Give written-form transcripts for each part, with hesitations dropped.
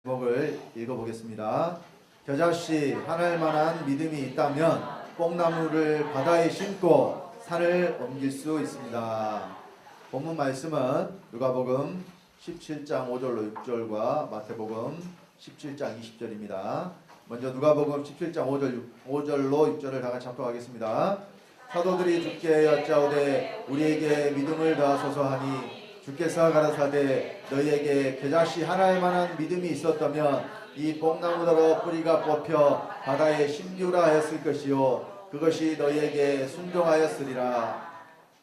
제목을 읽어보겠습니다. 겨자씨 하늘 만한 믿음이 있다면 뽕나무를 바다에 심고 산을 옮길 수 있습니다. 본문 말씀은 누가복음 17장 5절로 6절과 마태복음 17장 20절입니다. 먼저 누가복음 17장 5절로 6절을 다 같이 합독하겠습니다. 사도들이 주께 여짜오되 우리에게 믿음을 더하소서 하니 주께서 가라사대 너희에게 겨자씨 하나일 만한 믿음이 있었다면 이 뽕나무더러 뿌리가 뽑혀 바다에 심기라 하였을 것이요 그것이 너희에게 순종하였으리라.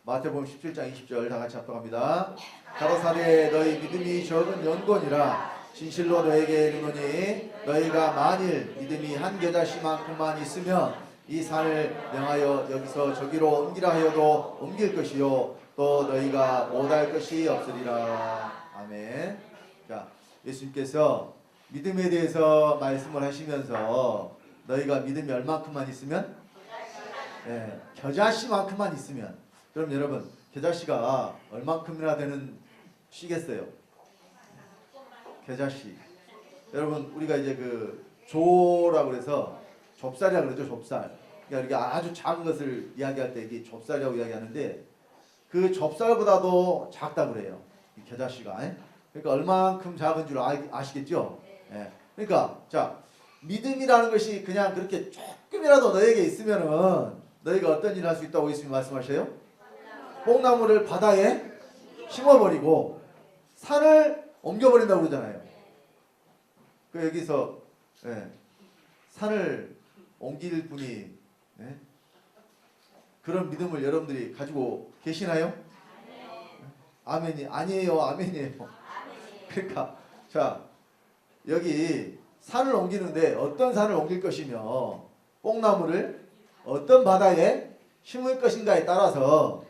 마태복음 17장 20절 다 같이 합독합니다. 가라사대 너희 믿음이 적은 연곤이라 진실로 너희에게 이르노니 너희가 만일 믿음이 한 겨자씨만큼만 있으면 이 산을 명하여 여기서 저기로 옮기라 하여도 옮길 것이요 또 너희가 못할 것이 없으리라. 아멘. 자, 예수님께서 믿음에 대해서 말씀을 하시면서 너희가 믿음이 얼만큼만 있으면? 네, 겨자씨만큼만 있으면. 그럼 여러분, 겨자씨가 얼만큼이나 되는 씨겠어요? 겨자씨. 여러분, 우리가 이제 그 조라고 그래서 좁쌀이라고 그러죠, 좁쌀. 그러니까 이렇게 아주 작은 것을 이야기할 때 이게 좁쌀이라고 이야기하는데 그 좁쌀보다도 작다고 그래요. 이 겨자씨가. 그러니까 얼만큼 작은 줄 아시겠죠? 예. 그러니까 자 믿음이라는 것이 그냥 그렇게 조금이라도 너에게 있으면은 너희가 어떤 일을 할 수 있다고 예수님이 말씀하셔요? 뽕나무를 바다에 심어버리고 산을 옮겨버린다고 그러잖아요. 그 여기서 산을 옮길 분이 그런 믿음을 여러분들이 가지고 계시나요? 아멘이 아니에요. 아멘이에요. 그러니까 자 여기 산을 옮기는데 어떤 산을 옮길 것이며 뽕나무를 어떤 바다에 심을 것인가에 따라서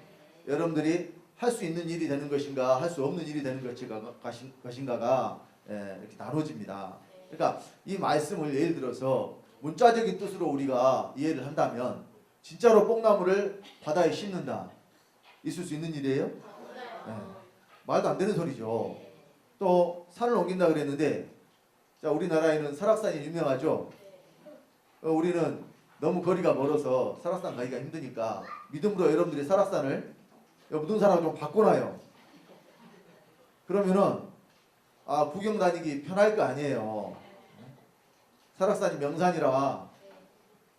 여러분들이 할 수 있는 일이 되는 것인가 할 수 없는 일이 되는 것인가가 이렇게 나눠집니다. 그러니까 이 말씀을 예를 들어서 문자적인 뜻으로 우리가 이해를 한다면 진짜로 뽕나무를 바다에 심는다. 있을 수 있는 일이에요? 네. 말도 안 되는 소리죠. 또 산을 옮긴다 그랬는데 자 우리나라에는 설악산이 유명하죠. 우리는 너무 거리가 멀어서 설악산 가기가 힘드니까 믿음으로 여러분들이 설악산을 묻은 사람을 좀 바꿔놔요. 그러면은 구경 다니기 편할 거 아니에요. 설악산이 명산이라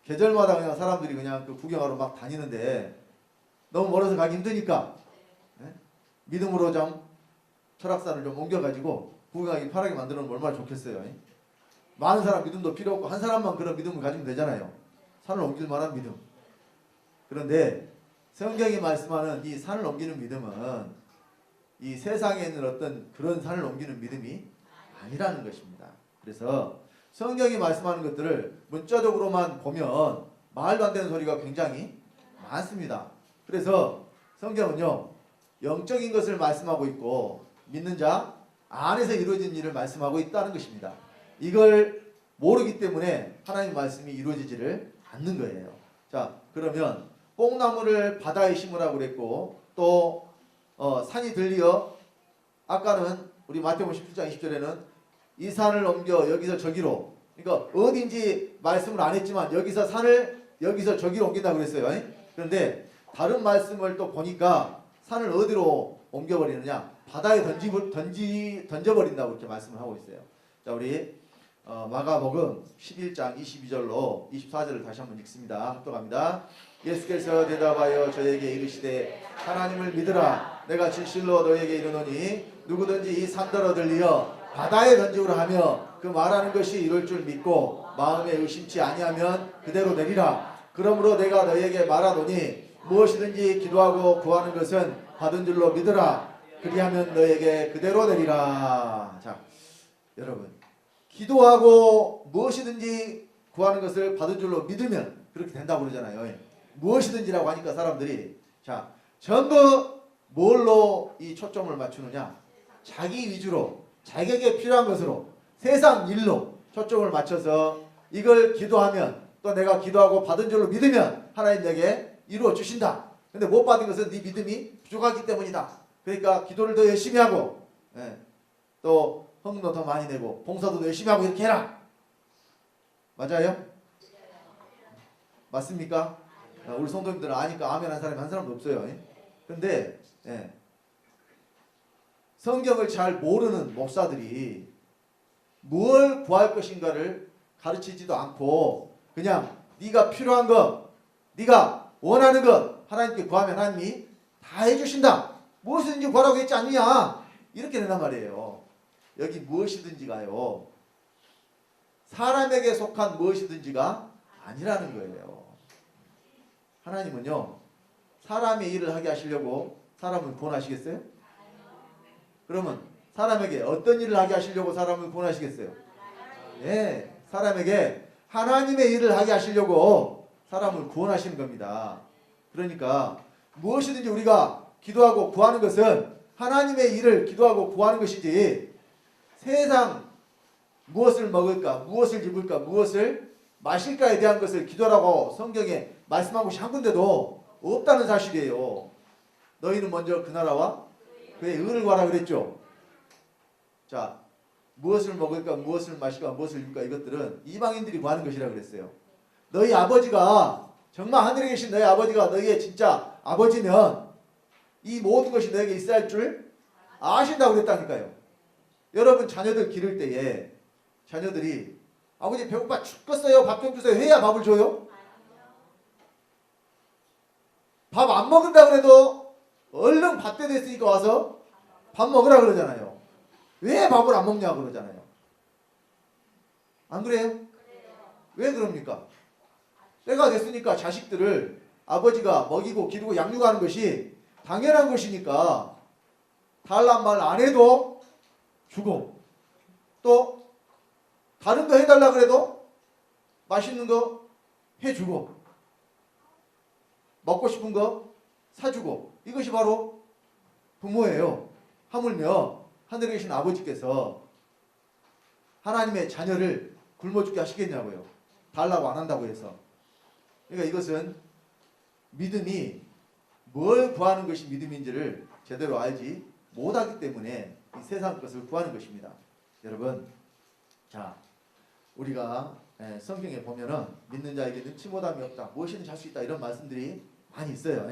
계절마다 그냥 사람들이 그냥 그 구경하러 막 다니는데 너무 멀어서 가기 힘드니까 믿음으로 좀 설악산을 좀 옮겨가지고 구경하기 편하게 만들어 놓으면 얼마나 좋겠어요. 많은 사람 믿음도 필요 없고 한 사람만 그런 믿음을 가지면 되잖아요. 산을 옮길 만한 믿음. 그런데 성경이 말씀하는 이 산을 옮기는 믿음은 이 세상에 있는 어떤 그런 산을 옮기는 믿음이 아니라는 것입니다. 그래서 성경이 말씀하는 것들을 문자적으로만 보면 말도 안 되는 소리가 굉장히 많습니다. 그래서 성경은요 영적인 것을 말씀하고 있고 믿는 자 안에서 이루어진 일을 말씀하고 있다는 것입니다. 이걸 모르기 때문에 하나님 말씀이 이루어지지를 않는 거예요. 자 그러면 뽕나무를 바다에 심으라고 그랬고 또 산이 들리어 아까는 우리 마태복음 17장 20절에는 이 산을 옮겨 여기서 저기로 그러니까 어딘지 말씀을 안 했지만 여기서 산을 여기서 저기로 옮긴다고 그랬어요. 그런데 다른 말씀을 또 보니까 산을 어디로 옮겨버리느냐 바다에 던져버린다고 이렇게 말씀을 하고 있어요. 자 우리 마가복음 11장 22절로 24절을 다시 한번 읽습니다. 합독합니다. 예수께서 대답하여 저에게 이르시되 하나님을 믿으라. 내가 진실로 너에게 이르노니 누구든지 이 산더러 들리어 바다에 던지우라 하며 그 말하는 것이 이룰 줄 믿고 마음에 의심치 아니하면 그대로 되리라. 그러므로 내가 너에게 말하노니 무엇이든지 기도하고 구하는 것은 받은 줄로 믿으라. 그리하면 너에게 그대로 되리라. 자 여러분 기도하고 무엇이든지 구하는 것을 받은 줄로 믿으면 그렇게 된다고 그러잖아요. 무엇이든지라고 하니까 사람들이 자 전부 뭘로 이 초점을 맞추느냐 자기 위주로 자기에게 필요한 것으로 세상 일로 초점을 맞춰서 이걸 기도하면 또 내가 기도하고 받은 줄로 믿으면 하나님 내게 이루어 주신다. 근데 못 받은 것은 네 믿음이 부족하기 때문이다. 그러니까 기도를 더 열심히 하고 또 헌금도 더 많이 내고 봉사도 열심히 하고 이렇게 해라. 맞아요? 맞습니까? 우리 성도님들은 아니까 아멘 한 사람이 한 사람도 없어요. 근데 성경을 잘 모르는 목사들이 뭘 구할 것인가를 가르치지도 않고 그냥 네가 필요한 것, 네가 원하는 것 하나님께 구하면 하나님이 다 해주신다. 무엇이든지 구하라고 했지 않느냐. 이렇게 된단 말이에요. 여기 무엇이든지가요. 사람에게 속한 무엇이든지가 아니라는 거예요. 하나님은요. 사람의 일을 하게 하시려고 사람을 구원하시겠어요? 그러면 사람에게 어떤 일을 하게 하시려고 사람을 구원하시겠어요? 네, 사람에게 하나님의 일을 하게 하시려고 사람을 구원하시는 겁니다. 그러니까 무엇이든지 우리가 기도하고 구하는 것은 하나님의 일을 기도하고 구하는 것이지 세상 무엇을 먹을까, 무엇을 입을까, 무엇을 마실까에 대한 것을 기도라고 성경에 말씀한 것이 한 군데도 없다는 사실이에요. 너희는 먼저 그 나라와 그의 의를 구하라 그랬죠. 자, 무엇을 먹을까, 무엇을 마실까, 무엇을 입을까 이것들은 이방인들이 구하는 것이라 그랬어요. 너희 아버지가 정말 하늘에 계신 너희 아버지가 너희의 진짜 아버지면 이 모든 것이 너에게 있어야 할 줄 아신다고 그랬다니까요. 여러분 자녀들 기를 때에 자녀들이 아버지 배고파 죽겠어요. 밥 좀 주세요. 해야 밥을 줘요? 밥 안 먹는다 그래도 얼른 밥때 됐으니까 와서 밥 먹으라 그러잖아요. 왜 밥을 안 먹냐고 그러잖아요. 안 그래요? 왜 그럽니까? 때가 됐으니까 자식들을 아버지가 먹이고 기르고 양육하는 것이 당연한 것이니까 달란 말 안 해도 주고 또 다른 거 해달라 그래도 맛있는 거 해주고 먹고 싶은 거 사주고 이것이 바로 부모예요. 하물며 하늘에 계신 아버지께서 하나님의 자녀를 굶어 죽게 하시겠냐고요. 달라고 안 한다고 해서. 그러니까 이것은 믿음이 뭘 구하는 것이 믿음인지를 제대로 알지 못하기 때문에 이 세상 것을 구하는 것입니다. 여러분, 자, 우리가 성경에 보면은 믿는 자에게 능치 못함이 없다. 무엇이든지 할 수 있다. 이런 말씀들이 많이 있어요.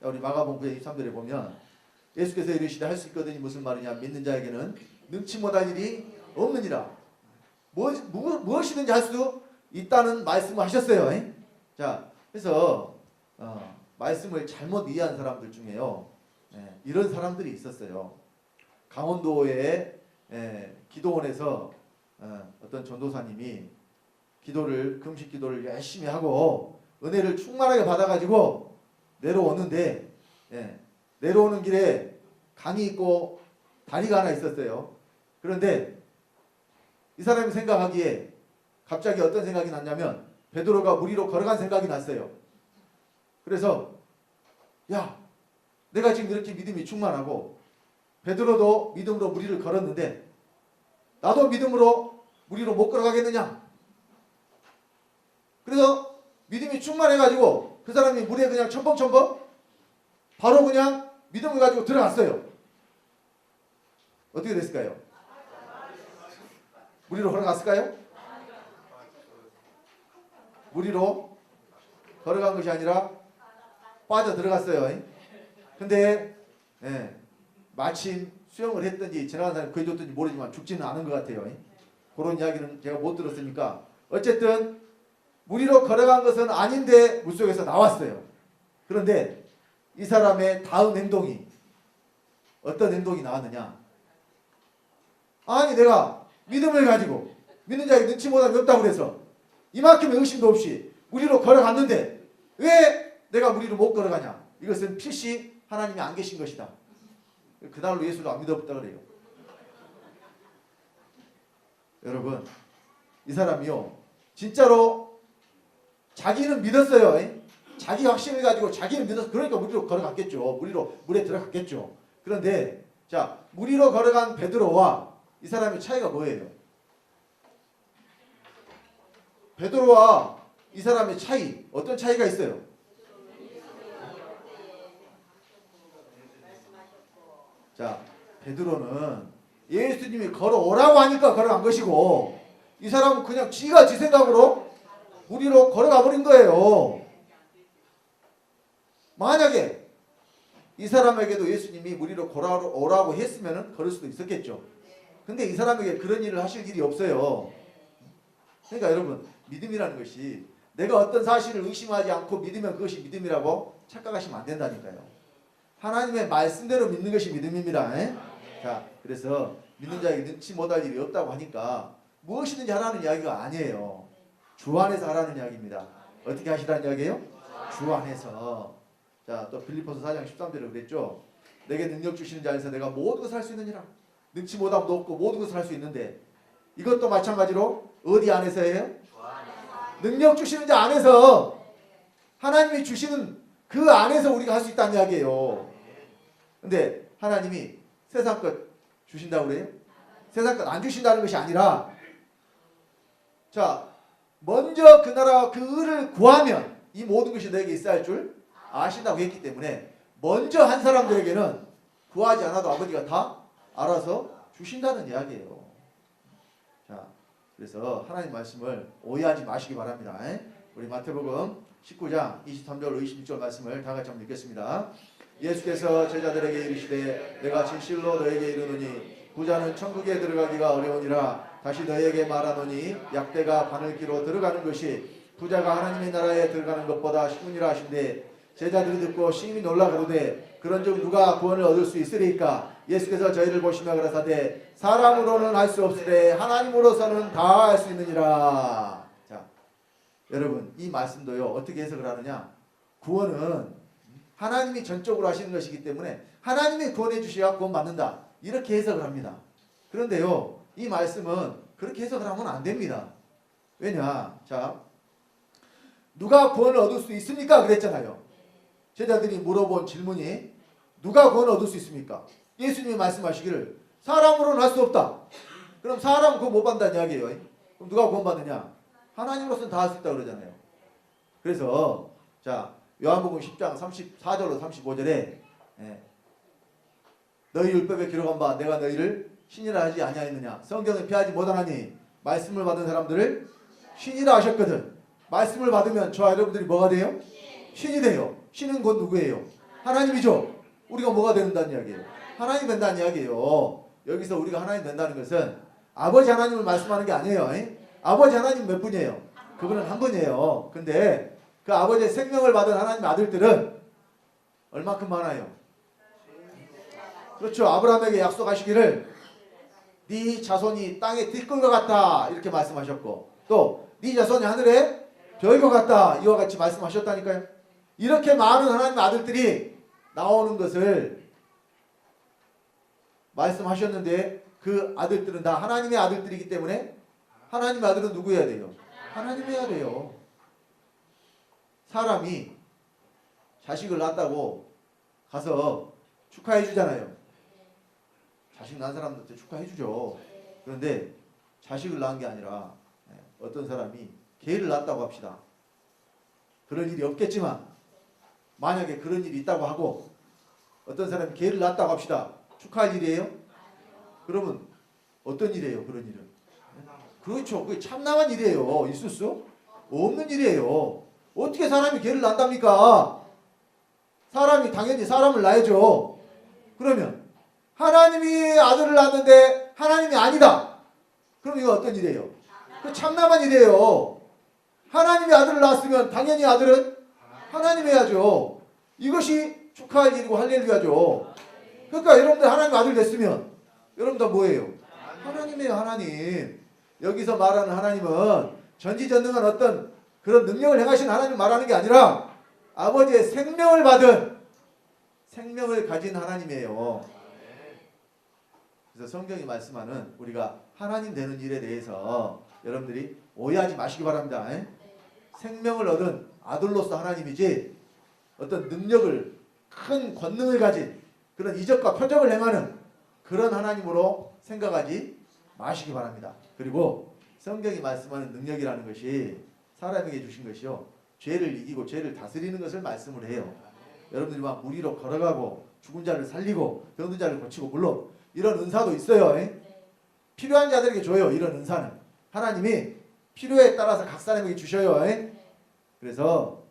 우리 마가복음 9장 23절에 보면 예수께서 이르시되 할 수 있거든이 무슨 말이냐. 믿는 자에게는 능치 못할 일이 없느니라. 무엇이든지 할 수 있다는 말씀을 하셨어요. 자, 그래서 말씀을 잘못 이해한 사람들 중에요. 이런 사람들이 있었어요. 강원도의 기도원에서 어떤 전도사님이 금식 기도를 열심히 하고 은혜를 충만하게 받아가지고 내려오는데 내려오는 길에 강이 있고 다리가 하나 있었어요. 그런데 이 사람이 생각하기에 갑자기 어떤 생각이 났냐면 베드로가 물 위로 걸어간 생각이 났어요. 그래서 야, 내가 지금 이렇게 믿음이 충만하고 베드로도 믿음으로 물 위를 걸었는데 나도 믿음으로 물 위로 못 걸어가겠느냐. 그래서 믿음이 충만해가지고 그 사람이 물에 그냥 첨벙첨벙 바로 그냥 믿음을 가지고 들어갔어요. 어떻게 됐을까요? 물 위로 걸어갔을까요? 물 위로 걸어간 것이 아니라 빠져 들어갔어요. 근데 마침 수영을 했든지 지나간 사람이 구해줬든지 모르지만 죽지는 않은 것 같아요. 그런 이야기는 제가 못 들었으니까 어쨌든 물 위로 걸어간 것은 아닌데 물속에서 나왔어요. 그런데 이 사람의 다음 행동이 어떤 행동이 나왔느냐. 아니 내가 믿음을 가지고 믿는 자에게 능치 못함이 없다고 그래서 이만큼의 의심도 없이 물 위로 걸어갔는데 왜 내가 물 위로 못 걸어가냐. 이것은 필시 하나님이 안 계신 것이다. 그날로 예수를 안 믿어봤다 그래요. 여러분, 이 사람이요 진짜로 자기는 믿었어요. 자기 확신을 가지고 자기는 믿어서 그러니까 물 위로 걸어갔겠죠. 물에 들어갔겠죠. 그런데 자, 물 위로 걸어간 베드로와 이 사람의 차이가 뭐예요? 베드로와 이 사람의 차이, 어떤 차이가 있어요? 자, 베드로는 예수님이 걸어오라고 하니까 걸어간 것이고 이 사람은 그냥 지가 지 생각으로 무리로 걸어가 버린 거예요. 만약에 이 사람에게도 예수님이 무리로 걸어오라고 했으면 걸을 수도 있었겠죠. 근데 이 사람에게 그런 일을 하실 일이 없어요. 그러니까 여러분, 믿음이라는 것이 내가 어떤 사실을 의심하지 않고 믿으면 그것이 믿음이라고 착각하시면 안 된다니까요. 하나님의 말씀대로 믿는 것이 믿음입니다. 자, 그래서 믿는 자에게 능치 못할 일이 없다고 하니까 무엇이든지 하라는 이야기가 아니에요. 주 안에서 하라는 이야기입니다. 어떻게 하시라는 이야기예요? 주 안에서. 자, 또 빌립보서 4장 13절에 그랬죠. 내게 능력 주시는 자 안에서 내가 모든 것을 할 수 있느니라. 능치 못함도 없고 모든 것을 할 수 있는데 이것도 마찬가지로 어디 안에서예요? 능력 주시는 자 안에서, 하나님이 주시는 그 안에서 우리가 할 수 있다는 이야기예요. 근데 하나님이 세상 것 주신다고 그래요? 세상 것 안 주신다는 것이 아니라, 자, 먼저 그 나라와 그 의를 구하면 이 모든 것이 너에게 있어야 할 줄 아신다고 했기 때문에 먼저 한 사람들에게는 구하지 않아도 아버지가 다 알아서 주신다는 이야기예요. 자, 그래서 하나님 말씀을 오해하지 마시기 바랍니다. 우리 마태복음 19장 23절 26절 말씀을 다 같이 한번 읽겠습니다. 예수께서 제자들에게 이르시되 내가 진실로 너에게 이르노니 부자는 천국에 들어가기가 어려우니라. 다시 너에게 말하노니 약대가 바늘기로 들어가는 것이 부자가 하나님의 나라에 들어가는 것보다 쉬우니라 하신대. 제자들이 듣고 심히 놀라 가로되 그런즉 누가 구원을 얻을 수 있으리까? 예수께서 저희를 보시며 가라사대 사람으로는 할 수 없으되 하나님으로서는 다 할 수 있느니라. 자, 여러분, 이 말씀도요 어떻게 해석을 하느냐? 구원은 하나님이 전적으로 하시는 것이기 때문에 하나님이 구원해 주셔야 구원 받는다, 이렇게 해석을 합니다. 그런데요, 이 말씀은 그렇게 해석을 하면 안 됩니다. 왜냐? 자, 누가 구원을 얻을 수 있습니까? 그랬잖아요. 제자들이 물어본 질문이 누가 구원을 얻을 수 있습니까? 예수님이 말씀하시기를 사람으로는 할 수 없다. 그럼 사람은 그거 못 받는다는 이야기예요. 그럼 누가 구원 받느냐? 하나님으로서는 다 할 수 있다 그러잖아요. 그래서 자, 요한복음 10장 34절로 35절에 너희 율법에 기록한 바 내가 너희를 신이라 하지 아니하였느냐? 성경을 피하지 못하나니 말씀을 받은 사람들을 신이라 하셨거든. 말씀을 받으면 저와 여러분들이 뭐가 돼요? 신이 돼요. 신은 곧 누구예요? 하나님이죠. 우리가 뭐가 된다는 이야기예요? 하나님 된다는 이야기예요. 여기서 우리가 하나님 된다는 것은 아버지 하나님을 말씀하는 게 아니에요. 아버지 하나님 몇 분이에요? 그분은 한 분이에요. 근데 그 아버지의 생명을 받은 하나님의 아들들은 얼마큼 많아요? 그렇죠. 아브라함에게 약속하시기를 네 자손이 땅에 띠끌과 같다 이렇게 말씀하셨고, 또 네 자손이 하늘에 별과 같다 이와 같이 말씀하셨다니까요. 이렇게 많은 하나님의 아들들이 나오는 것을 말씀하셨는데 그 아들들은 다 하나님의 아들들이기 때문에 하나님의 아들은 누구여야 돼요? 하나님이어야 돼요. 사람이 자식을 낳았다고 가서 축하해 주잖아요. 자식 낳은 사람들한테 축하해 주죠. 그런데 자식을 낳은 게 아니라 어떤 사람이 개를 낳았다고 합시다. 그런 일이 없겠지만 만약에 그런 일이 있다고 하고 어떤 사람이 개를 낳았다고 합시다. 축하할 일이에요? 그러면 어떤 일이에요? 그런 일은? 그렇죠. 그게 참남한 일이에요. 있을 수 없는 일이에요. 어떻게 사람이 개를 낳답니까? 사람이 당연히 사람을 낳아야죠. 그러면 하나님이 아들을 낳았는데 하나님이 아니다. 그럼 이거 어떤 일이에요? 그 참남한 일이에요. 하나님이 아들을 낳았으면 당연히 아들은 하나님 해야죠. 이것이 축하할 일이고 할렐루야죠. 그러니까 여러분들 하나님 아들 됐으면 여러분 다 뭐예요? 하나님이에요. 하나님. 여기서 말하는 하나님은 전지전능한 어떤 그런 능력을 행하신 하나님 말하는 게 아니라 아버지의 생명을 받은 생명을 가진 하나님이에요. 그래서 성경이 말씀하는 우리가 하나님 되는 일에 대해서 여러분들이 오해하지 마시기 바랍니다. 생명을 얻은 아들로서 하나님이지 어떤 능력을, 큰 권능을 가진 그런 이적과 표적을 행하는 그런 하나님으로 생각하지 마시기 바랍니다. 그리고 성경이 말씀하는 능력이라는 것이 사람에게 주신 것이요, 죄를 이기고 죄를 다스리는 것을 말씀을 해요. 여러분들이 막 무리로 걸어가고 죽은 자를 살리고 병든 자를 고치고, 물론 이런 은사도 있어요. 필요한 자들에게 줘요. 이런 은사는 하나님이 필요에 따라서 각 사람에게 주셔요. 그래서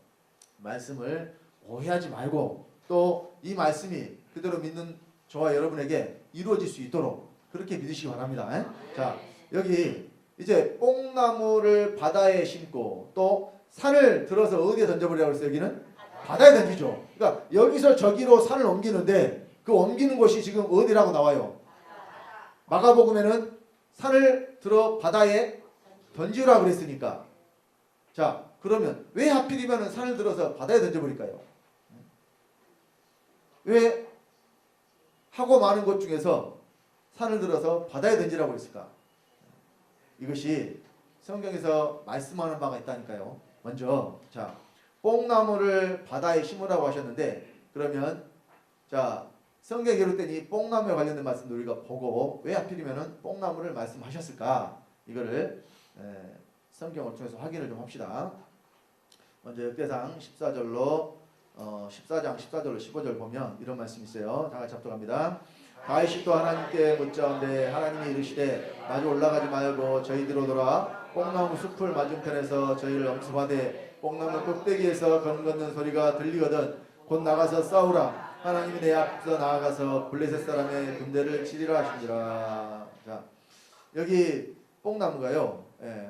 말씀을 오해하지 말고 또 이 말씀이 그대로 믿는 저와 여러분에게 이루어질 수 있도록 그렇게 믿으시기 바랍니다. 자, 여기 이제 뽕나무를 바다에 심고 또 산을 들어서 어디에 던져버리라고 했어요? 여기는 바다에 던지죠. 그러니까 여기서 저기로 산을 옮기는데 그 옮기는 곳이 지금 어디라고 나와요? 마가복음에는 산을 들어 바다에 던지라고 그랬으니까. 자, 그러면 왜 하필이면 산을 들어서 바다에 던져버릴까요? 왜 하고 많은 것 중에서 산을 들어서 바다에 던지라고 했을까? 이것이 성경에서 말씀하는 바가 있다니까요. 먼저 자, 뽕나무를 바다에 심으라고 하셨는데 그러면 자, 성경에 기록된 이 뽕나무에 관련된 말씀도 우리가 보고 왜 하필이면 뽕나무를 말씀하셨을까? 이거를 성경을 통해서 확인을 좀 합시다. 먼저 역대상 14절로 14장 14절로 15절 보면 이런 말씀이 있어요. 다 같이 합독합니다. 다윗이 또 하나님께 묻자온데 하나님이 이르시되 마주 올라가지 말고 저희들로 돌아 뽕나무 숲을 맞은편에서 저희를 엄습하되 뽕나무 꼭대기에서 걷는 소리가 들리거든 곧 나가서 싸우라. 하나님이 내 앞서 나아가서 블레셋 사람의 군대를 치리라 하시니라. 자, 여기 뽕나무가요.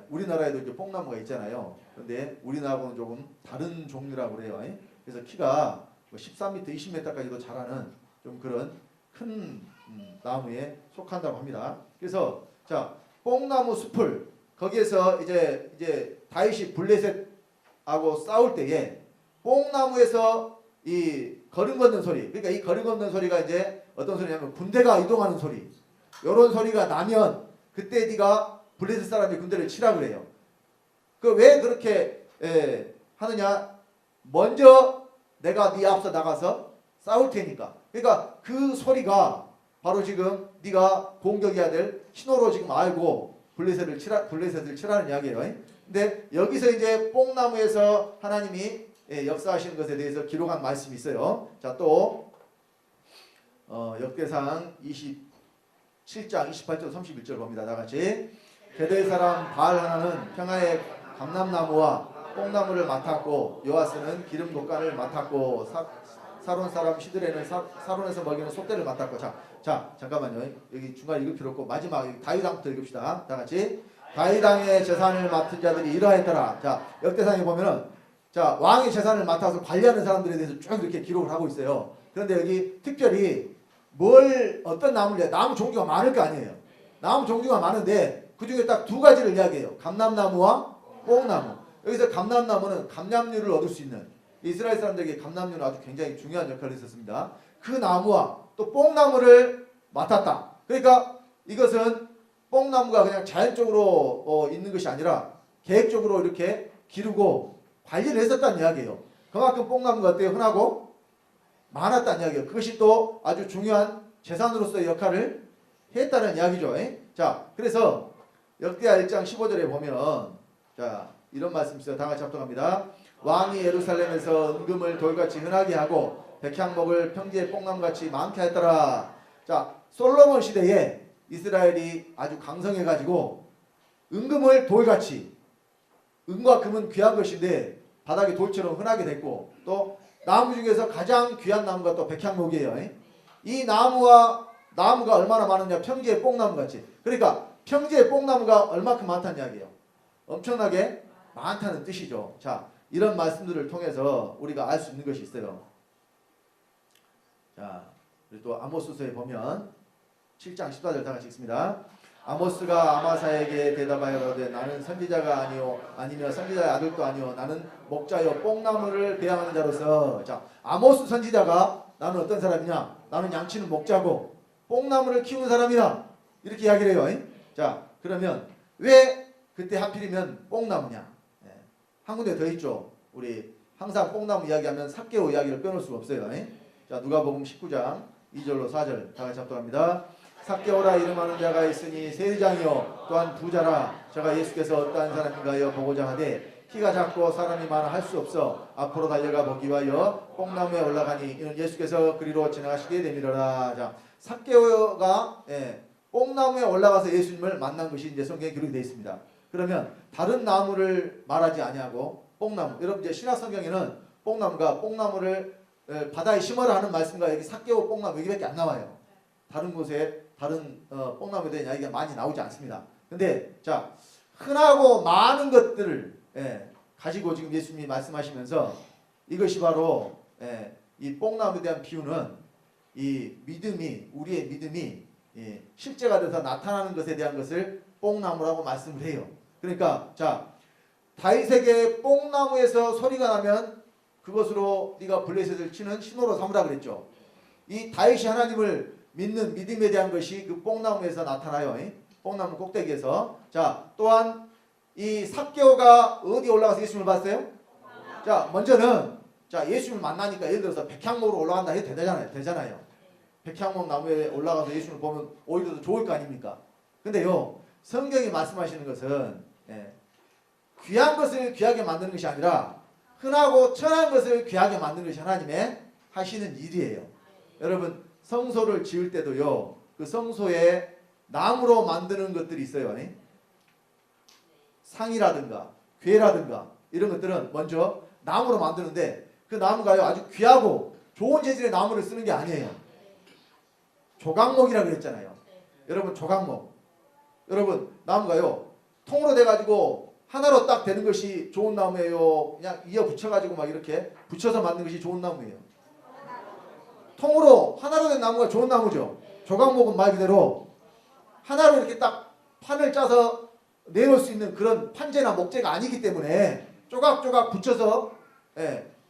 우리나라에도 이제 뽕나무가 있잖아요. 그런데 우리나라하고는 조금 다른 종류라고 그래요. 그래서 키가 13m, 20m까지도 자라는 좀 그런 큰 나무에 속한다고 합니다. 그래서 자, 뽕나무 숲을 거기에서 이제 다윗이 블레셋하고 싸울 때에 뽕나무에서 이 걸음 걷는 소리, 그러니까 이 걸음 걷는 소리가 이제 어떤 소리냐면 군대가 이동하는 소리, 이런 소리가 나면 그때 네가 블레셋 사람이 군대를 치라 그래요. 그 왜 그렇게 하느냐? 먼저 내가 네 앞서 나가서 싸울 테니까. 그러니까 그 소리가 바로 지금 네가 공격해야 될 신호로 지금 알고 블레셋을 치라는 이야기예요. 근데 여기서 이제 뽕나무에서 하나님이 역사하시는 것에 대해서 기록한 말씀이 있어요. 자, 또 역대상 27장 28절 31절 봅니다. 다 같이. 게델 사람 바알 하나는 평화의 감람나무와 뽕나무를 맡았고 요아스는 기름 곶간을 맡았고 사론 사람 시드레는 사론에서 먹이는 소떼를 맡았고. 자 잠깐만요. 여기 중간에 읽을 필요 없고 마지막 다윗 왕부터 읽읍시다. 다 같이. 다윗 왕의 재산을 맡은 자들이 이러했더라. 자, 역대상에 보면은 자, 왕의 재산을 맡아서 관리하는 사람들에 대해서 쭉 이렇게 기록을 하고 있어요. 그런데 여기 특별히 어떤 나무를 나무 종류가 많을 거 아니에요. 나무 종류가 많은데 그 중에 딱 두 가지를 이야기해요. 감람나무와 뽕나무. 여기서 감람나무는 감람류를 얻을 수 있는, 이스라엘 사람들에게 감람류는 아주 굉장히 중요한 역할을 했었습니다. 그 나무와 또 뽕나무를 맡았다. 그러니까 이것은 뽕나무가 그냥 자연적으로 있는 것이 아니라 계획적으로 이렇게 기르고 관리를 했었다는 이야기예요. 그만큼 뽕나무가 어때요? 흔하고 많았다는 이야기예요. 그것이 또 아주 중요한 재산으로서의 역할을 했다는 이야기죠. 자, 그래서 역대하 1장 15절에 보면 자, 이런 말씀 있어요. 다 같이 합독합니다. 왕이 예루살렘에서 은금을 돌같이 흔하게 하고 백향목을 평지의 뽕나무같이 많게 했더라. 자, 솔로몬 시대에 이스라엘이 아주 강성해가지고 은금을 돌같이, 은과 금은 귀한 것인데 바닥에 돌처럼 흔하게 됐고, 또 나무 중에서 가장 귀한 나무가 또 백향목이에요. 이 나무가 얼마나 많으냐? 평지의 뽕나무같이. 그러니까 평지의 뽕나무가 얼마큼 많다는 이야기예요. 엄청나게 많다는 뜻이죠. 자, 이런 말씀들을 통해서 우리가 알 수 있는 것이 있어요. 자, 그리고 또 아모스서에 보면 7장 14절 다 같이 읽습니다. 아모스가 아마사에게 대답하여 이르되 나는 선지자가 아니며 선지자의 아들도 아니요 나는 목자요 뽕나무를 배양하는 자로서. 자, 아모스 선지자가 나는 어떤 사람이냐? 나는 양치는 목자고 뽕나무를 키우는 사람이다. 이렇게 이야기를 해요. 자, 그러면 왜 그때 하필이면 뽕나무냐? 한 군데 더 있죠. 우리 항상 뽕나무 이야기하면 삭개오 이야기를 빼놓을 수가 없어요. 자, 누가복음 19장 2절로 4절 다 같이 합독합니다. 삭개오라 이름하는 자가 있으니 세리장이요 또한 부자라. 저가 예수께서 어떠한 사람인가요 보고자 하되 키가 작고 사람이 많아 할 수 없어 앞으로 달려가 보기 위하여 뽕나무에 올라가니 이는 예수께서 그리로 지나가시게 되미러라. 자, 삭개오가 뽕나무에 올라가서 예수님을 만난 것이 이제 성경에 기록이 되어 있습니다. 그러면 다른 나무를 말하지 아니하고 뽕나무. 여러분 이제 신약 성경에는 뽕나무가 뽕나무를 바다에 심어라 하는 말씀과 여기 삭개오 뽕나무 여기밖에 안 나와요. 다른 곳에 다른 뽕나무에 대한 이야기가 많이 나오지 않습니다. 근데 자, 흔하고 많은 것들을 가지고 지금 예수님이 말씀하시면서 이것이 바로 이 뽕나무에 대한 비유는 이 믿음이 우리의 믿음이 실제가 돼서 나타나는 것에 대한 것을 뽕나무라고 말씀을 해요. 그러니까 자, 다윗에게 뽕나무에서 소리가 나면 그것으로 네가 블레셋을 치는 신호로 삼으라 그랬죠. 이 다윗이 하나님을 믿는 믿음에 대한 것이 그 뽕나무에서 나타나요. 뽕나무 꼭대기에서. 자, 또한 이 삭개오가 어디 올라가서 예수님을 봤어요? 자, 먼저는 자, 예수님을 만나니까 예를 들어서 백향목으로 올라간다 해도 되잖아요. 백향목 나무에 올라가서 예수님을 보면 오히려 더 좋을 거 아닙니까? 근데요, 성경이 말씀하시는 것은 귀한 것을 귀하게 만드는 것이 아니라 흔하고 천한 것을 귀하게 만드는 것이 하나님의 하시는 일이에요. 여러분 성소를 지을 때도요, 그 성소에 나무로 만드는 것들이 있어요. 상이라든가 궤라든가 이런 것들은 먼저 나무로 만드는데 그 나무가요 아주 귀하고 좋은 재질의 나무를 쓰는 게 아니에요. 조각목이라고 그랬잖아요. 여러분 조각목. 여러분 나무가요 통으로 돼가지고 하나로 딱 되는 것이 좋은 나무예요? 그냥 이어 붙여가지고 막 이렇게 붙여서 만든 것이 좋은 나무예요? 통으로 하나로 된 나무가 좋은 나무죠. 조각목은 말 그대로 하나로 이렇게 딱 판을 짜서 내놓을 수 있는 그런 판재나 목재가 아니기 때문에 조각조각 붙여서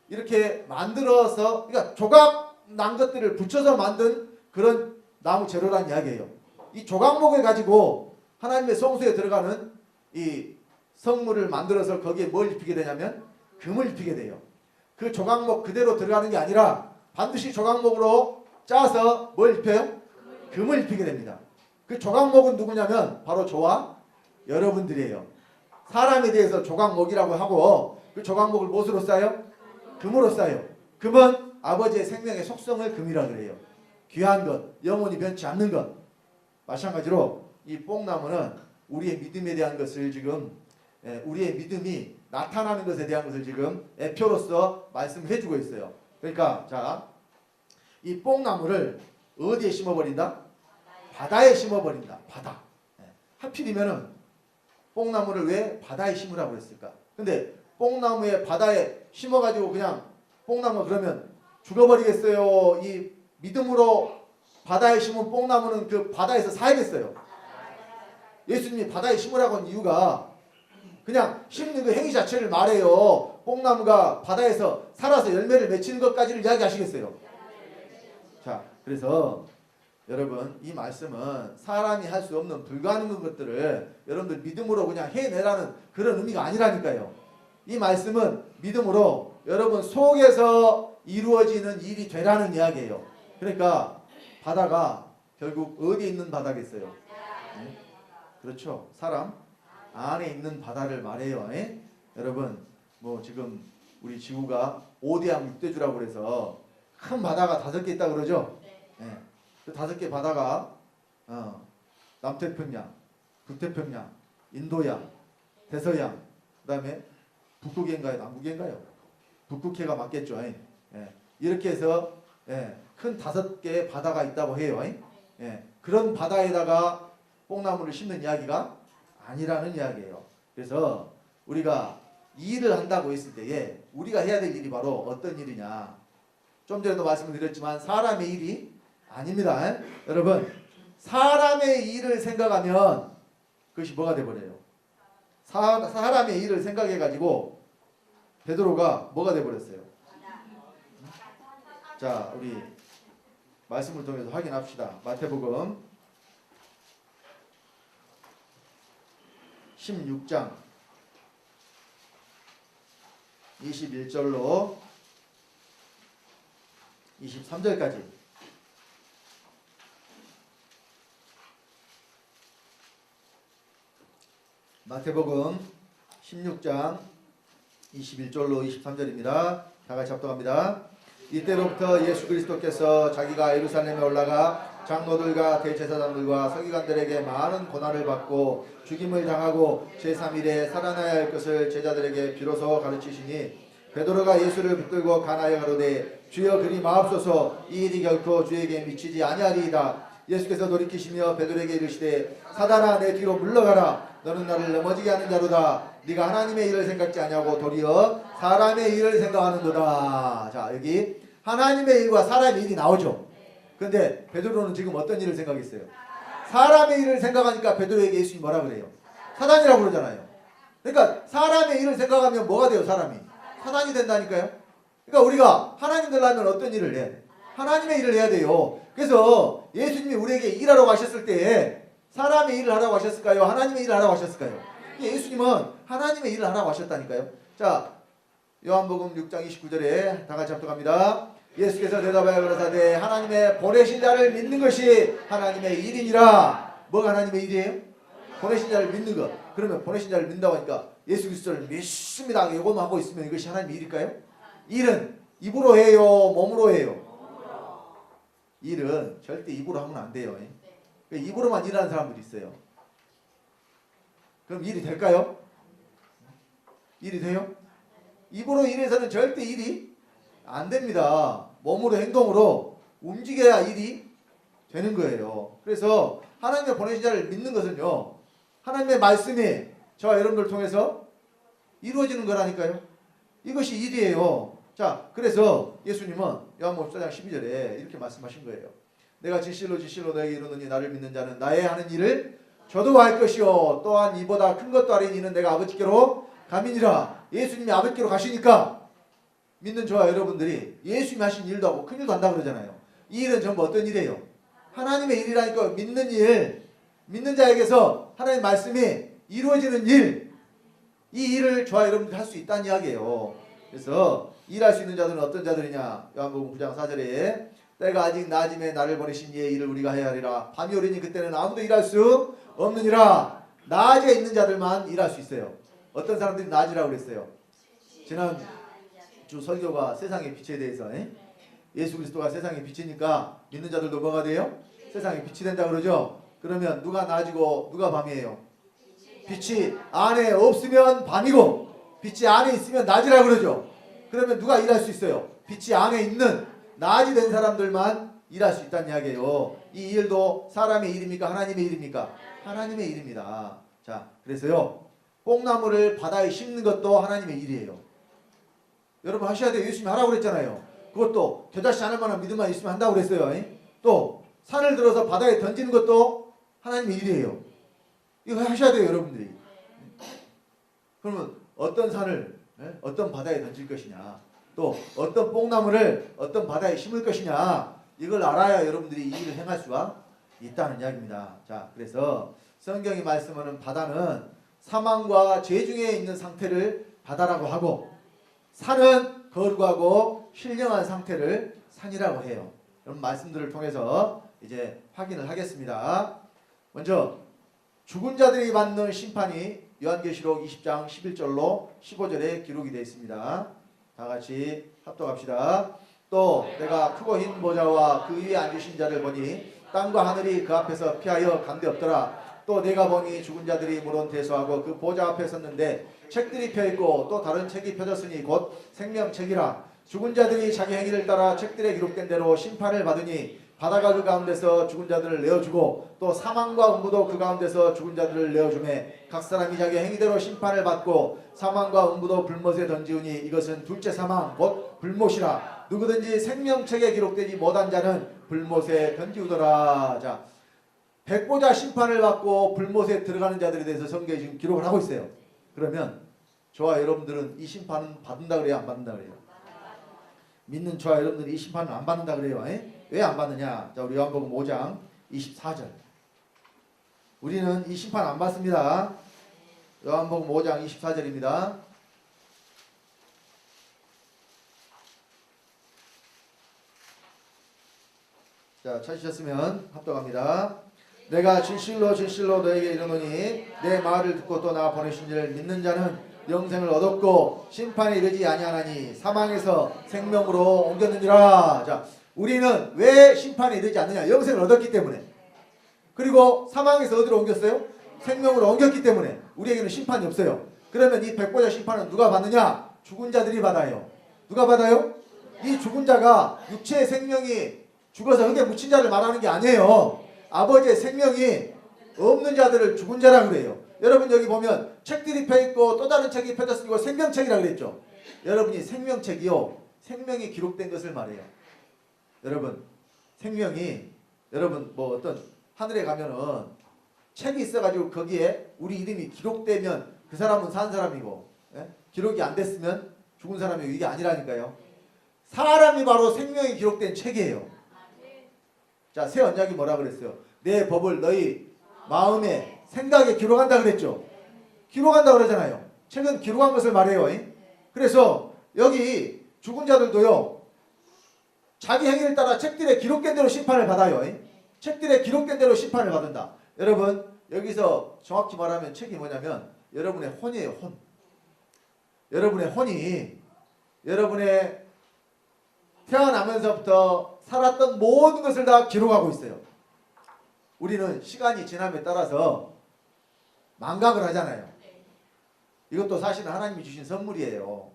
이렇게 만들어서 그러니까 조각 난 것들을 붙여서 만든 그런 나무 재료란 이야기예요. 이 조각목을 가지고 하나님의 성소에 들어가는 이 성물을 만들어서 거기에 뭘 입히게 되냐면 금을 입히게 돼요. 그 조각목 그대로 들어가는 게 아니라 반드시 조각목으로 짜서 뭘 입혀요? 금을 입히게 됩니다. 그 조각목은 누구냐면 바로 저와 여러분들이에요. 사람에 대해서 조각목이라고 하고 그 조각목을 무엇으로 싸요? 금으로 싸요. 금은 아버지의 생명의 속성을 금이라 그래요. 귀한 것, 영원히 변치 않는 것. 마찬가지로 이 뽕나무는 우리의 믿음에 대한 것을 지금 우리의 믿음이 나타나는 것에 대한 것을 지금 애표로서 말씀을 해주고 있어요. 그러니까 자, 이 뽕나무를 어디에 심어버린다? 바다에 심어버린다. 바다. 하필이면은 뽕나무를 왜 바다에 심으라고 했을까? 근데 뽕나무에 바다에 심어가지고 그냥 뽕나무 그러면 죽어버리겠어요? 이 믿음으로 바다에 심은 뽕나무는 그 바다에서 살겠어요. 예수님이 바다에 심으라고 한 이유가 그냥 심는 그 행위 자체를 말해요. 뽕나무가 바다에서 살아서 열매를 맺히는 것까지를 이야기하시겠어요. 자, 그래서 여러분 이 말씀은 사람이 할 수 없는 불가능한 것들을 여러분들 믿음으로 그냥 해내라는 그런 의미가 아니라니까요. 이 말씀은 믿음으로 여러분 속에서 이루어지는 일이 되라는 이야기예요. 그러니까 바다가 결국 어디에 있는 바다겠어요? 그렇죠. 사람 안에 있는 바다를 말해요. 여러분 뭐 지금 우리 지구가 5대양 6대주라고 그래서 큰 바다가 5개 있다 그러죠. 그 5개 바다가 남태평양, 북태평양, 인도양, 대서양, 그 다음에 북극해인가요? 남극해인가요? 북극해가 맞겠죠. 이렇게 해서 큰 5개의 바다가 있다고 해요. 그런 바다에다가 뽕나무를 심는 이야기가 아니라는 이야기예요. 그래서 우리가 일을 한다고 했을 때에 우리가 해야 될 일이 바로 어떤 일이냐. 좀 전에도 말씀을 드렸지만 사람의 일이 아닙니다. 여러분 사람의 일을 생각하면 그것이 뭐가 돼버려요? 사람의 일을 생각해가지고 베드로가 뭐가 돼버렸어요? 자, 우리 말씀을 통해서 확인합시다. 마태복음 16장 21절로 23절까지 마태복음 16장 21절로 23절입니다. 다 같이 합독합니다. 이때로부터 예수 그리스도께서 자기가 예루살렘에 올라가 장로들과 대제사장들과 서기관들에게 많은 고난을 받고 죽임을 당하고 제3일에 살아나야 할 것을 제자들에게 비로소 가르치시니 베드로가 예수를 붙들고 가나에 가로되 주여 그리 마옵소서 이 일이 결코 주에게 미치지 아니하리이다. 예수께서 돌이키시며 베드로에게 이르시되 사단아 내 뒤로 물러가라. 너는 나를 넘어지게 하는 자로다. 네가 하나님의 일을 생각지 아니하고 도리어 사람의 일을 생각하는도다. 자, 여기 하나님의 일과 사람의 일이 나오죠. 그런데 베드로는 지금 어떤 일을 생각했어요? 사람의 일을 생각하니까 베드로에게 예수님이 뭐라 그래요? 사단이라고 그러잖아요. 그러니까 사람의 일을 생각하면 뭐가 돼요? 사람이 사단이 된다니까요. 그러니까 우리가 하나님 되려면 어떤 일을 해야 돼? 하나님의 일을 해야 돼요. 그래서 예수님이 우리에게 일하라고 하셨을 때 사람의 일을 하라고 하셨을까요? 하나님의 일을 하라고 하셨을까요? 예수님은 하나님의 일을 하라고 하셨다니까요. 자, 요한복음 6장 29절에 다 같이 합독합니다. 예수께서 대답하여 가라사대 하나님의 보내신 자를 믿는 것이 하나님의 일이니라. 뭐가 하나님의 일이에요? 보내신 자를 믿는 것. 그러면 보내신 자를 믿는다고 하니까 예수 그리스도를 믿습니다. 이것만 하고 있으면 이것이 하나님의 일일까요? 일은 입으로 해요? 몸으로 해요? 일은 절대 입으로 하면 안 돼요. 입으로만 일하는 사람들이 있어요. 그럼 일이 될까요? 일이 돼요? 입으로 일해서는 절대 일이 안 됩니다. 몸으로 행동으로 움직여야 일이 되는 거예요. 그래서 하나님의 보내신 자를 믿는 것은요, 하나님의 말씀이 저와 여러분들 통해서 이루어지는 거라니까요. 이것이 일이에요. 자, 그래서 예수님은 요한복음 14장 12절에 이렇게 말씀하신 거예요. 내가 진실로 진실로 너에게 이르노니 나를 믿는 자는 나의 하는 일을 저도 할 것이요 또한 이보다 큰 것도 하리니 이는 내가 아버지께로 가미니라. 예수님이 아버지께로 가시니까 믿는 저와 여러분들이 예수님이 하신 일도 하고 큰 일도 한다 그러잖아요. 이 일은 전부 어떤 일이에요? 하나님의 일이라니까. 믿는 일, 믿는 자에게서 하나님의 말씀이 이루어지는 일, 이 일을 저와 여러분들이 할 수 있다는 이야기예요. 그래서 일할 수 있는 자들은 어떤 자들이냐? 요한복음 9장 4절에 때가 아직 낮음에 나를 보내신 이의 일을 우리가 해야 하리라. 밤이 오리니 그때는 아무도 일할 수 없느니라. 낮에 있는 자들만 일할 수 있어요. 어떤 사람들이 낮이라고 그랬어요? 지난 주 설교가 세상의 빛에 대해서 예수 그리스도가 세상의 빛이니까 믿는 자들도 뭐가 돼요? 세상의 빛이 된다 그러죠. 그러면 누가 낮이고 누가 밤이에요? 빛이 안에 없으면 밤이고 빛이 안에 있으면 낮이라고 그러죠. 그러면 누가 일할 수 있어요? 빛이 안에 있는 낮이 된 사람들만 일할 수 있다는 이야기예요. 이 일도 사람의 일입니까? 하나님의 일입니까? 하나님의 일입니다. 자, 그래서요, 뽕나무를 바다에 심는 것도 하나님의 일이에요. 여러분 하셔야 돼요. 예수님이 하라고 그랬잖아요. 그것도 겨자씨 않을 만한 믿음만 있으면 한다고 그랬어요. 또 산을 들어서 바다에 던지는 것도 하나님의 일이에요. 이거 하셔야 돼요, 여러분들이. 그러면 어떤 산을 어떤 바다에 던질 것이냐, 또 어떤 뽕나무를 어떤 바다에 심을 것이냐, 이걸 알아야 여러분들이 이 일을 행할 수가 있다는 이야기입니다. 자, 그래서 성경이 말씀하는 바다는 사망과 죄 중에 있는 상태를 바다라고 하고, 산은 거룩하고 신령한 상태를 산이라고 해요. 그런 말씀들을 통해서 이제 확인을 하겠습니다. 먼저 죽은 자들이 받는 심판이 요한계시록 20장 11절로 15절에 기록이 되어 있습니다. 다 같이 합독합시다. 또 내가 크고 흰 보좌와 그 위에 앉으신 자를 보니 땅과 하늘이 그 앞에서 피하여 간데 없더라. 또 내가 보니 죽은 자들이 물론 대소하고 그 보좌 앞에 섰는데 책들이 펴있고 또 다른 책이 펴졌으니 곧 생명책이라. 죽은 자들이 자기 행위를 따라 책들에 기록된 대로 심판을 받으니 바다가 그 가운데서 죽은 자들을 내어주고 또 사망과 음부도 그 가운데서 죽은 자들을 내어주매 각 사람이 자기 행위대로 심판을 받고 사망과 음부도 불못에 던지우니 이것은 둘째 사망 곧 불못이라. 누구든지 생명책에 기록되지 못한 자는 불못에 던지우더라. 자, 백보자 심판을 받고 불못에 들어가는 자들에 대해서 성경이 지금 기록을 하고 있어요. 그러면 저와 여러분들은 이 심판은 받는다 그래요? 안 받는다 그래요? 믿는 저와 여러분들이 이 심판을 안 받는다 그래요? 왜 안 받느냐? 자, 우리 요한복음 5장 24절. 우리는 이 심판 안 받습니다. 요한복음 5장 24절입니다. 자, 찾으셨으면 합독합니다. 내가 진실로 진실로 너에게 이르노니 내 말을 듣고 또 나 보내신 이를 믿는 자는 영생을 얻었고 심판에 이르지 아니하나니 사망에서 생명으로 옮겼느니라. 자, 우리는 왜 심판에 이르지 않느냐? 영생을 얻었기 때문에. 그리고 사망에서 어디로 옮겼어요? 생명으로 옮겼기 때문에 우리에게는 심판이 없어요. 그러면 이 백보자 심판은 누가 받느냐? 죽은 자들이 받아요. 누가 받아요? 이 죽은 자가 육체의 생명이 죽어서 흙에 묻힌 자를 말하는 게 아니에요. 아버지의 생명이 없는 자들을 죽은 자라 그래요. 여러분 여기 보면 책들이 펴있고 또 다른 책이 펴졌으니까 생명책이라 그랬죠. 여러분이 생명책이요, 생명이 기록된 것을 말해요. 여러분 생명이, 여러분 뭐 어떤 하늘에 가면은 책이 있어가지고 거기에 우리 이름이 기록되면 그 사람은 산 사람이고, 예? 기록이 안 됐으면 죽은 사람이고, 이게 아니라니까요. 사람이 바로 생명이 기록된 책이에요. 자, 새 언약이 뭐라 그랬어요? 내 법을 너희 마음에 생각에 기록한다 그랬죠. 기록한다 그러잖아요. 책은 기록한 것을 말해요. 그래서 여기 죽은 자들도요, 자기 행위를 따라 책들에 기록된 대로 심판을 받아요. 책들에 기록된 대로 심판을 받는다. 여러분 여기서 정확히 말하면 책이 뭐냐면 여러분의 혼이에요. 혼. 여러분의 혼이 여러분의 태어나면서부터 살았던 모든 것을 다 기록하고 있어요. 우리는 시간이 지남에 따라서 망각을 하잖아요. 이것도 사실은 하나님이 주신 선물이에요.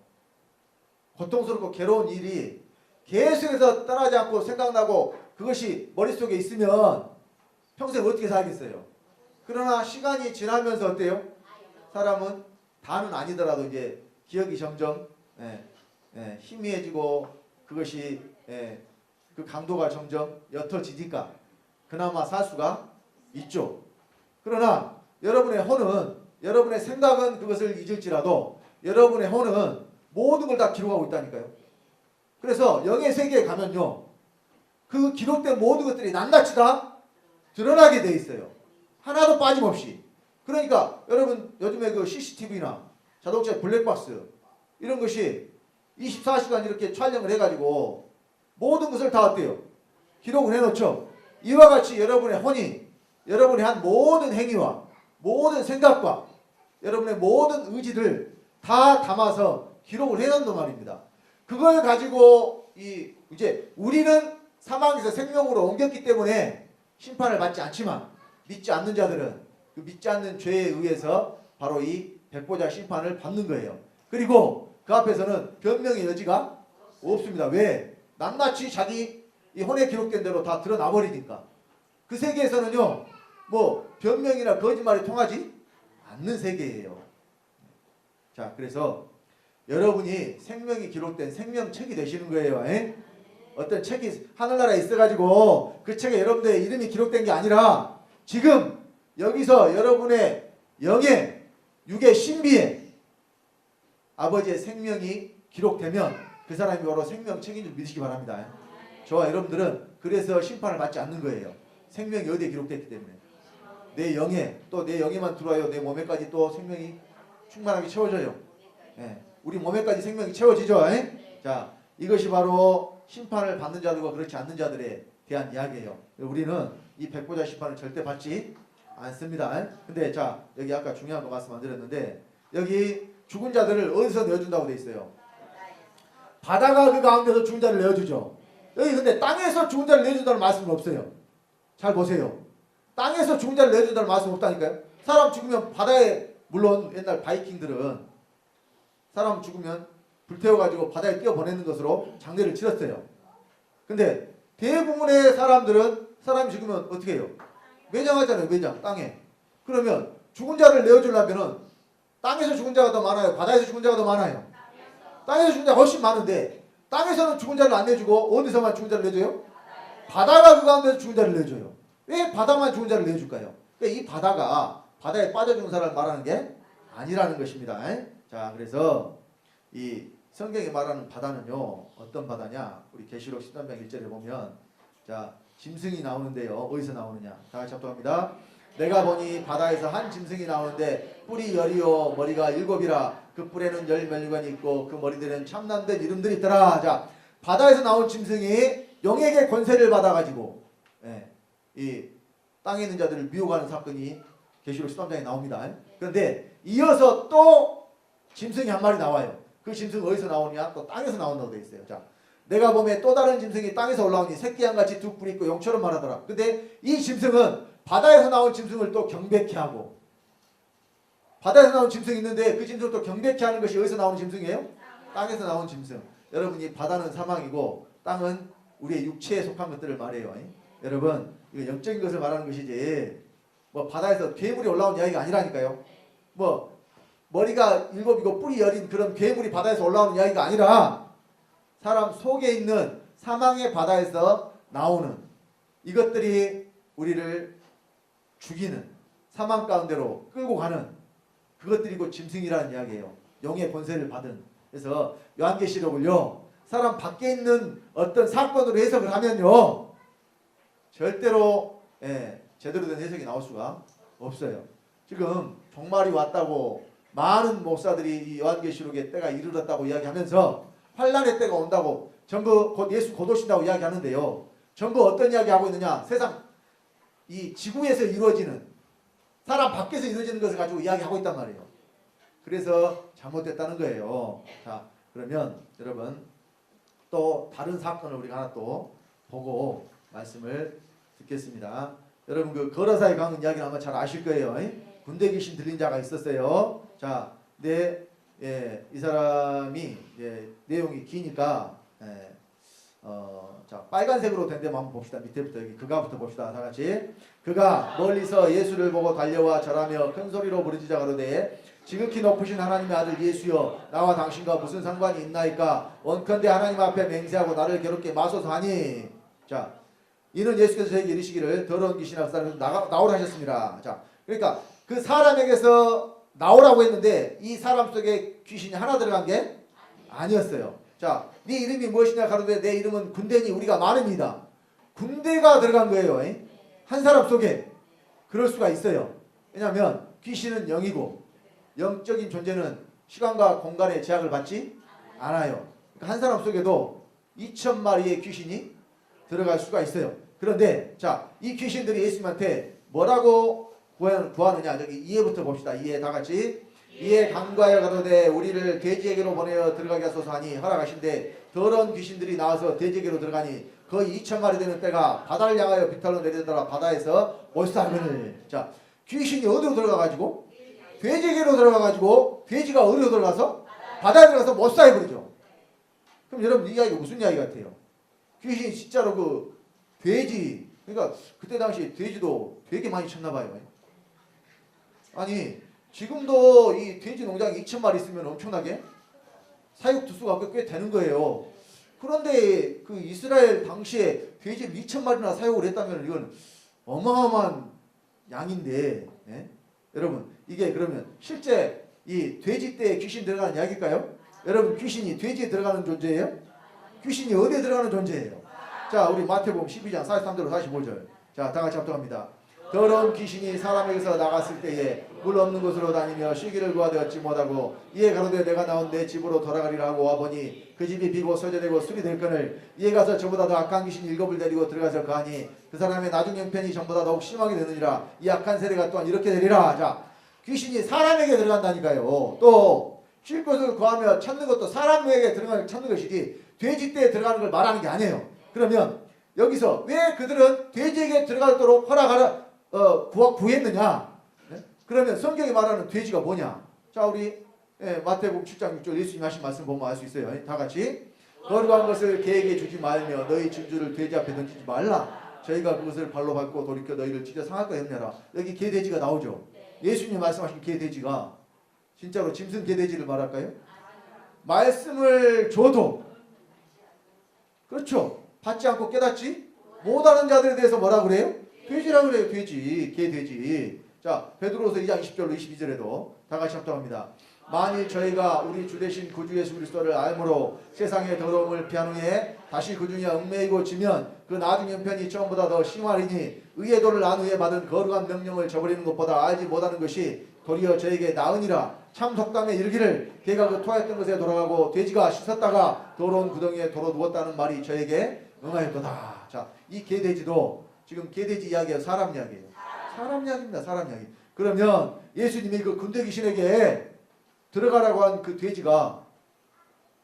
고통스럽고 괴로운 일이 계속해서 떠나지 않고 생각나고 그것이 머릿속에 있으면 평생 어떻게 살겠어요? 그러나 시간이 지나면서 어때요? 사람은 다는 아니더라도 이제 기억이 점점 희미해지고 그것이 그 강도가 점점 옅어지니까 그나마 살 수가 있죠. 그러나 여러분의 혼은, 여러분의 생각은 그것을 잊을지라도 여러분의 혼은 모든 걸 다 기록하고 있다니까요. 그래서 영의 세계에 가면요, 그 기록된 모든 것들이 낱낱이 다 드러나게 돼 있어요. 하나도 빠짐없이. 그러니까 여러분 요즘에 그 CCTV나 자동차 블랙박스 이런 것이 24시간 이렇게 촬영을 해가지고 모든 것을 다 어때요? 기록을 해놓죠. 이와 같이 여러분의 혼이 여러분이 한 모든 행위와 모든 생각과 여러분의 모든 의지를 다 담아서 기록을 해놓는단 말입니다. 그걸 가지고 이제 우리는 사망에서 생명으로 옮겼기 때문에 심판을 받지 않지만 믿지 않는 자들은 그 믿지 않는 죄에 의해서 바로 이 백보자 심판을 받는 거예요. 그리고 그 앞에서는 변명의 여지가 없습니다. 왜? 낱낱이 자기 이 혼에 기록된 대로 다 드러나 버리니까. 그 세계에서는요, 뭐 변명이나 거짓말이 통하지 않는 세계예요. 자, 그래서 여러분이 생명이 기록된 생명책이 되시는 거예요. 어떤 책이 하늘나라에 있어가지고 그 책에 여러분들의 이름이 기록된 게 아니라 지금 여기서 여러분의 영의 육의 신비에 아버지의 생명이 기록되면 그 사람이 바로 생명책인 줄 믿으시기 바랍니다. 저와 여러분들은 그래서 심판을 받지 않는 거예요. 생명이 어디에 기록됐기 때문에. 내 영에, 또 내 영에만 들어와요. 내 몸에까지 또 생명이 충만하게 채워져요. 우리 몸에까지 생명이 채워지죠. 자, 이것이 바로 심판을 받는 자들과 그렇지 않는 자들에 대한 이야기예요. 우리는 이 백보자 심판을 절대 받지 않습니다. 근데 자, 여기 아까 중요한 거 말씀 안 드렸는데 여기 죽은 자들을 어디서 내어준다고 돼 있어요? 바다가 그 가운데서 죽은 자를 내어주죠. 여기 근데 땅에서 죽은 자를 내어준다는 말씀은 없어요. 잘 보세요. 땅에서 죽은 자를 내어준다는 말씀 없다니까요. 사람 죽으면 바다에, 물론 옛날 바이킹들은 사람 죽으면 불태워가지고 바다에 뛰어보내는 것으로 장례를 치렀어요. 근데 대부분의 사람들은 사람이 죽으면 어떻게 해요? 매장하잖아요. 매장, 땅에. 그러면 죽은 자를 내어주려면은 땅에서 죽은 자가 더 많아요? 바다에서 죽은 자가 더 많아요? 땅에서 죽은 자가 훨씬 많은데 땅에서는 죽은 자를 안 내주고 어디서만 죽은 자를 내줘요? 바다가 그 가운데서 죽은 자를 내줘요. 왜 바다만 죽은 자를 내줄까요? 이 바다가 바다에 빠져 죽은 사람을 말하는 게 아니라는 것입니다. 자, 그래서 이 성경이 말하는 바다는요, 어떤 바다냐? 우리 계시록 13장 1절에 보면, 자, 짐승이 나오는데요. 어디서 나오느냐? 다 같이 합독합니다. 내가 보니 바다에서 한 짐승이 나오는데 뿔이 10이요 머리가 7이라 그 뿔에는 10멸류관이 있고 그 머리들은 참남된 이름들이 있더라. 자, 바다에서 나온 짐승이 영에게 권세를 받아가지고 이 땅에 있는 자들을 미혹하는 사건이 계시록 13장에 나옵니다. 그런데 이어서 또 짐승이 한 마리 나와요. 그 짐승 어디서 나오냐? 또 땅에서 나온다고 되어 있어요. 자, 내가 보면 또 다른 짐승이 땅에서 올라오니 새끼 양같이 두 뿔이 있고 용처럼 말하더라. 근데 이 짐승은 바다에서 나온 짐승을 또 경배케 하고, 바다에서 나온 짐승이 있는데 그 짐승을 또 경배케 하는 것이 어디서 나오는 짐승이에요? 땅에서 나온 짐승. 여러분이 바다는 사망이고 땅은 우리의 육체에 속한 것들을 말해요. 여러분 이거 영적인 것을 말하는 것이지 뭐 바다에서 괴물이 올라온 이야기가 아니라니까요. 뭐 머리가 7이고 뿔이 10인 그런 괴물이 바다에서 올라오는 이야기가 아니라 사람 속에 있는 사망의 바다에서 나오는 이것들이 우리를 죽이는 사망 가운데로 끌고 가는 그것들이 곧 짐승이라는 이야기예요. 영의 권세를 받은. 그래서 요한계시록을요 사람 밖에 있는 어떤 사건으로 해석을 하면요 절대로 제대로 된 해석이 나올 수가 없어요. 지금 종말이 왔다고 많은 목사들이 이 요한계시록의 때가 이르렀다고 이야기하면서 환란의 때가 온다고 전부 곧 예수 곧 오신다고 이야기하는데요. 전부 어떤 이야기하고 있느냐? 세상 이 지구에서 이루어지는 사람 밖에서 이루어지는 것을 가지고 이야기하고 있단 말이에요. 그래서 잘못됐다는 거예요. 자, 그러면 여러분 또 다른 사건을 우리가 하나 또 보고 말씀을 듣겠습니다. 여러분 그 거라사의 강은 이야기는 아마 잘 아실 거예요. 군대 귀신 들린 자가 있었어요. 자, 이 사람이 내용이 기니까 자 빨간색으로 된 데만 한번 봅시다. 밑에부터 여기 그가부터 봅시다. 다 같이. 그가 멀리서 예수를 보고 달려와 절하며 큰 소리로 부르짖어 가로되 지극히 높으신 하나님의 아들 예수여 나와 당신과 무슨 상관이 있나이까 원컨대 하나님 앞에 맹세하고 나를 괴롭게 마소서 하니. 자, 이는 예수께서 저에게 이르시기를 더러운 귀신아 그 사람에서 나오라 하셨습니다. 자, 그러니까 그 사람에게서 나오라고 했는데 이 사람 속에 귀신이 하나 들어간 게 아니었어요. 자, 네 이름이 무엇이냐 가로되 내 이름은 군대니 우리가 많습니다. 군대가 들어간 거예요. 한 사람 속에. 그럴 수가 있어요. 왜냐하면 귀신은 영이고 영적인 존재는 시간과 공간의 제약을 받지 않아요. 그러니까 한 사람 속에도 2,000마리의 귀신이 들어갈 수가 있어요. 그런데 자, 이 귀신들이 예수님한테 뭐라고 구하느냐? 저기 이해부터 봅시다. 이해 다 같이. 이에 간과하여 가로되 우리를 돼지에게로 보내어 들어가게 하소서 하니 허락하신대 더러운 귀신들이 나와서 돼지에게로 들어가니 거의 2,000마리 되는 떼가 바다를 향하여 비탈로 내리더라 바다에서 몰살하거늘. 자, 귀신이 어디로 들어가가지고? 돼지에게로 들어가가지고 돼지가 어디로 들어가서? 바다에 들어가서 몰살해버리죠. 그럼 여러분 이 이야기가 무슨 이야기 같아요? 귀신이 진짜로 그 돼지, 그러니까 그때 당시 돼지도 되게 많이 쳤나봐요. 아니 지금도 이 돼지 농장이 2,000마리 있으면 엄청나게 사육 두수가 꽤 되는 거예요. 그런데 그 이스라엘 당시에 돼지를 2,000마리나 사육을 했다면 이건 어마어마한 양인데, 여러분 이게 그러면 실제 이 돼지 떼에 귀신 들어가는 이야기일까요? 여러분 귀신이 돼지에 들어가는 존재예요? 귀신이 어디에 들어가는 존재예요? 자, 우리 마태복음 12장 43절로 45절. 자, 다 같이 합독합니다. 더러운 귀신이 사람에게서 나갔을 때에 물 없는 곳으로 다니며 쉬기를 구하되 얻지 못하고 이에 가로되 내가 나온 내 집으로 돌아가리라 하고 와보니 그 집이 비고 소재되고 술이 될 거늘 이에 가서 저보다 더 악한 귀신 7을 데리고 들어가서 거하니 그 사람의 나중 형편이 전보다 더욱 심하게 되느니라. 이 악한 세대가 또한 이렇게 되리라. 자, 귀신이 사람에게 들어간다니까요. 또 쉴 것을 구하며 찾는 것도 사람에게 들어가는 찾는 것이지 돼지떼에 들어가는 걸 말하는 게 아니에요. 그러면 여기서 왜 그들은 돼지에게 들어가도록 허락하라 구했느냐? 그러면 성경이 말하는 돼지가 뭐냐? 자, 우리 마태복음 7장 6절 예수님 하신 말씀 보면 알 수 있어요. 다 같이. 거룩한 것을 개에게 주지 말며 너희 진주를 돼지 앞에 던지지 말라. 저희가 그것을 발로 밟고 돌이켜 너희를 찢어 상할까 염려라. 여기 개돼지가 나오죠. 예수님 말씀하신 개돼지가 진짜로 짐승 개돼지를 말할까요? 말씀을 줘도 그렇죠. 받지 않고 깨닫지 못하는 자들에 대해서 뭐라 그래요? 돼지라 그래요. 돼지, 개돼지. 자, 베드로서 2장 20절로 22절에도 다 같이 합독합니다. 만일 저희가 우리 주 되신 구주 예수 그리스도를 알므로 세상의 더러움을 피한 후에 다시 그 중에 얽매이고 지면 그 나중 형편이 처음보다 더 심하리니 의의 도를 안 후에 받은 거룩한 명령을 저버리는 것보다 알지 못하는 것이 도리어 저에게 나으니라. 참 속담에 이르기를 개가 그 토했던 것에 돌아가고 돼지가 씻었다가 더러운 구덩이에 도로 누웠다는 말이 저에게 응하였도다. 자, 이 개돼지도 지금 개돼지 이야기예요? 사람 이야기예요? 사람 이야기입니다. 사람 이야기. 그러면 예수님이 그 군대 귀신에게 들어가라고 한 그 돼지가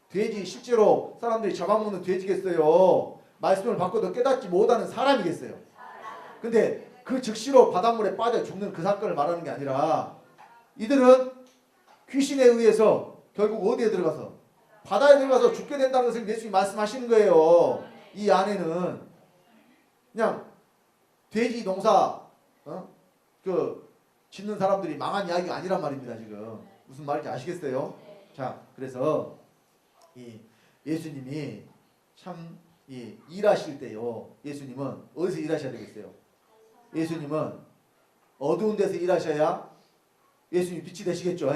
돼지 실제로 사람들이 잡아먹는 돼지겠어요? 말씀을 받고도 깨닫지 못하는 사람이겠어요? 근데 그 즉시로 바닷물에 빠져 죽는 그 사건을 말하는 게 아니라 이들은 귀신에 의해서 결국 어디에 들어가서 바다에 들어가서 죽게 된다는 것을 예수님이 말씀하시는 거예요. 이 안에는 그냥 돼지 농사 그 짓는 사람들이 망한 이야기가 아니란 말입니다. 지금 무슨 말인지 아시겠어요? 자, 그래서 이 예수님이 참 이 일하실 때요. 예수님은 어디서 일하셔야 되겠어요? 예수님은 어두운 데서 일하셔야 예수님이 빛이 되시겠죠.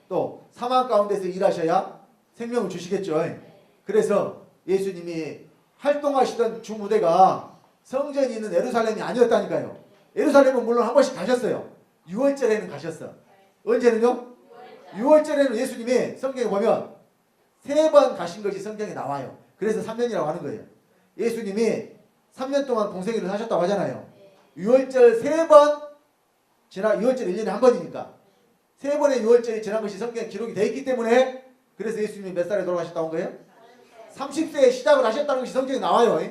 또 사망 가운데서 일하셔야 생명을 주시겠죠. 그래서 예수님이 활동하시던 주무대가 성전이 있는 예루살렘이 아니었다니까요. 예루살렘은 물론 한 번씩 가셨어요. 6월절에는 가셨어. 언제는요? 6월절에는 예수님이 성경에 보면 3번 가신 것이 성경에 나와요. 그래서 3년이라고 하는 거예요. 예수님이 3년 동안 공생애를 하셨다고 하잖아요. 6월절 3번 지나 6월절 1년에 한 번이니까 3번의 6월절이 지난 것이 성경에 기록이 되어 있기 때문에 그래서 예수님이 몇 살에 돌아가셨다고 한 거예요? 30세에 시작을 하셨다는 것이 성경에 나와요.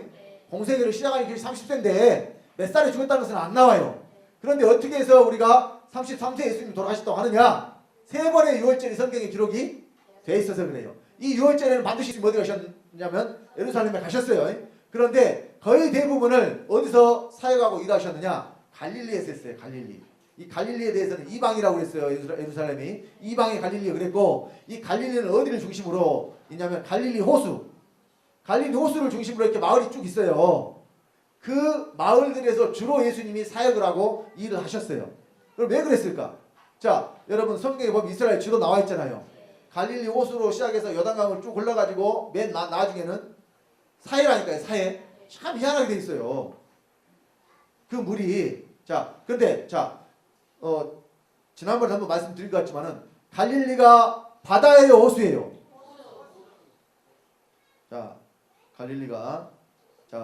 공생애를 시작하는 것이 30세인데 몇 살에 죽었다는 것은 안 나와요. 그런데 어떻게 해서 우리가 33세에 예수님이 돌아가셨다고 하느냐? 3번의 6월절이 성경에 기록이 되어 있어서 그래요. 이 6월절에는 반드시 예수님이 어디 가셨냐면 예루살렘에 가셨어요. 그런데 거의 대부분을 어디서 사역하고 일하셨느냐? 갈릴리에서 했어요. 갈릴리. 이 갈릴리에 대해서는 이방이라고 그랬어요. 예루살렘이. 이방의 갈릴리 그랬고 이 갈릴리는 어디를 중심으로 있냐면 갈릴리 호수. 갈릴리 호수를 중심으로 이렇게 마을이 쭉 있어요. 그 마을들에서 주로 예수님이 사역을 하고 일을 하셨어요. 그럼 왜 그랬을까? 자, 여러분 성경에 보면 이스라엘 지도 나와 있잖아요. 갈릴리 호수로 시작해서 요단강을 쭉 흘러가지고 맨 나중에는 사해라니까요. 사해. 참 희한하게 돼 있어요. 그 물이 근데 지난번에 한번 말씀드린 것 같지만은 갈릴리가 바다예요, 호수예요? 자, 갈릴리가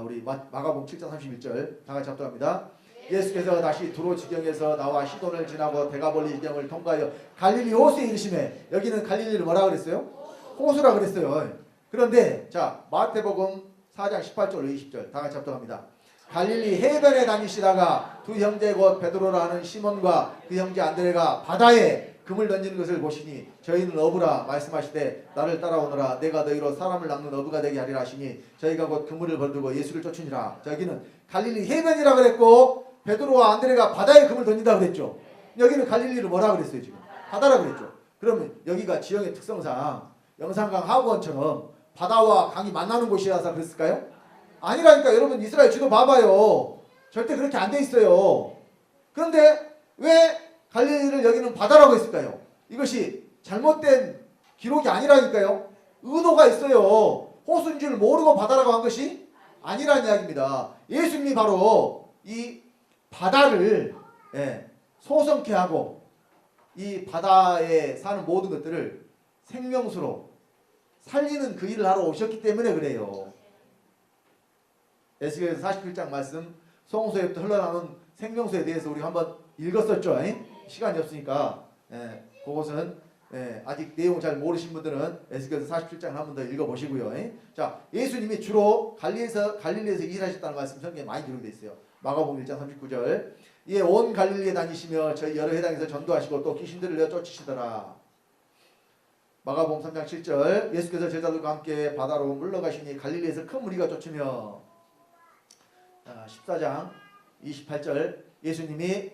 우리 마가복음 7장 31절 다 같이 합독합니다. 예수께서 다시 두로 지경에서 나와 시돈을 지나고 대가볼리 지경을 통과하여 갈릴리 호수에 이르시매 여기는 갈릴리를 뭐라 그랬어요? 호수라 그랬어요. 그런데 마태복음 4장 18절 20절 다 같이 합독합니다. 갈릴리 해변에 다니시다가 두 형제 곧 베드로라 하는 시몬과 그 형제 안드레가 바다에 금을 던지는 것을 보시니 저희는 어부라 말씀하시되 나를 따라오너라 내가 너희로 사람을 낚는 어부가 되게 하리라 하시니 저희가 곧 그물을 벌들고 예수를 쫓으니라. 여기는 갈릴리 해변이라 그랬고 베드로와 안드레가 바다에 금을 던진다 그랬죠. 여기는 갈릴리를 뭐라 그랬어요? 지금 바다라 그랬죠. 그러면 여기가 지형의 특성상 영산강 하구원처럼 바다와 강이 만나는 곳이라서 그랬을까요? 아니라니까. 여러분 이스라엘 지도 봐봐요. 절대 그렇게 안 돼 있어요. 그런데 왜 갈릴리를 여기는 바다라고 했을까요? 이것이 잘못된 기록이 아니라니까요. 의도가 있어요. 호수인 줄 모르고 바다라고 한 것이 아니라는 이야기입니다. 예수님이 바로 이 바다를 소성케 하고 이 바다에 사는 모든 것들을 생명수로 살리는 그 일을 하러 오셨기 때문에 그래요. 에스겔서 47장 말씀 송수에부터 흘러나오는 생명수에 대해서 우리 한번 읽었었죠. 시간이 없으니까 그것은 아직 내용 잘 모르신 분들은 에스겔서 47장을 한 번 더 읽어보시고요. 자, 예수님이 주로 갈릴리에서 일하셨다는 말씀 성경에 많이 기록되어 있어요. 마가복음 1장 39절 이에 온 갈릴리에 다니시며 저희 여러 회당에서 전도하시고 또 귀신들을 내어 쫓으시더라. 마가복음 3장 7절 예수께서 제자들과 함께 바다로 물러가시니 갈릴리에서 큰 무리가 쫓으며 14장 28절 예수님이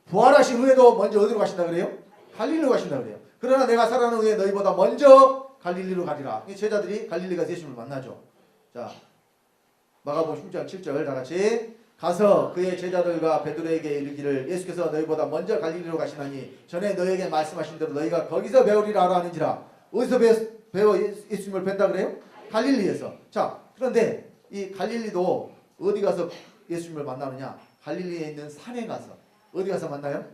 부활하신 후에도 먼저 어디로 가신다 그래요? 갈릴리로 가신다 그래요. 그러나 내가 살아난 후에 너희보다 먼저 갈릴리로 가리라. 제자들이 갈릴리 가서 예수님을 만나죠. 자, 마가복음 16장 7절 다 같이 가서 그의 제자들과 베드로에게 이르기를 예수께서 너희보다 먼저 갈릴리로 가시나니 전에 너희에게 말씀하신 대로 너희가 거기서 배우리라 하라 하는지라. 어디서 배워 예수님을 뵌다 그래요? 갈릴리에서. 자, 그런데 이 갈릴리도 어디 가서 예수님을 만나느냐? 갈릴리에 있는 산에 가서. 어디 가서 만나요?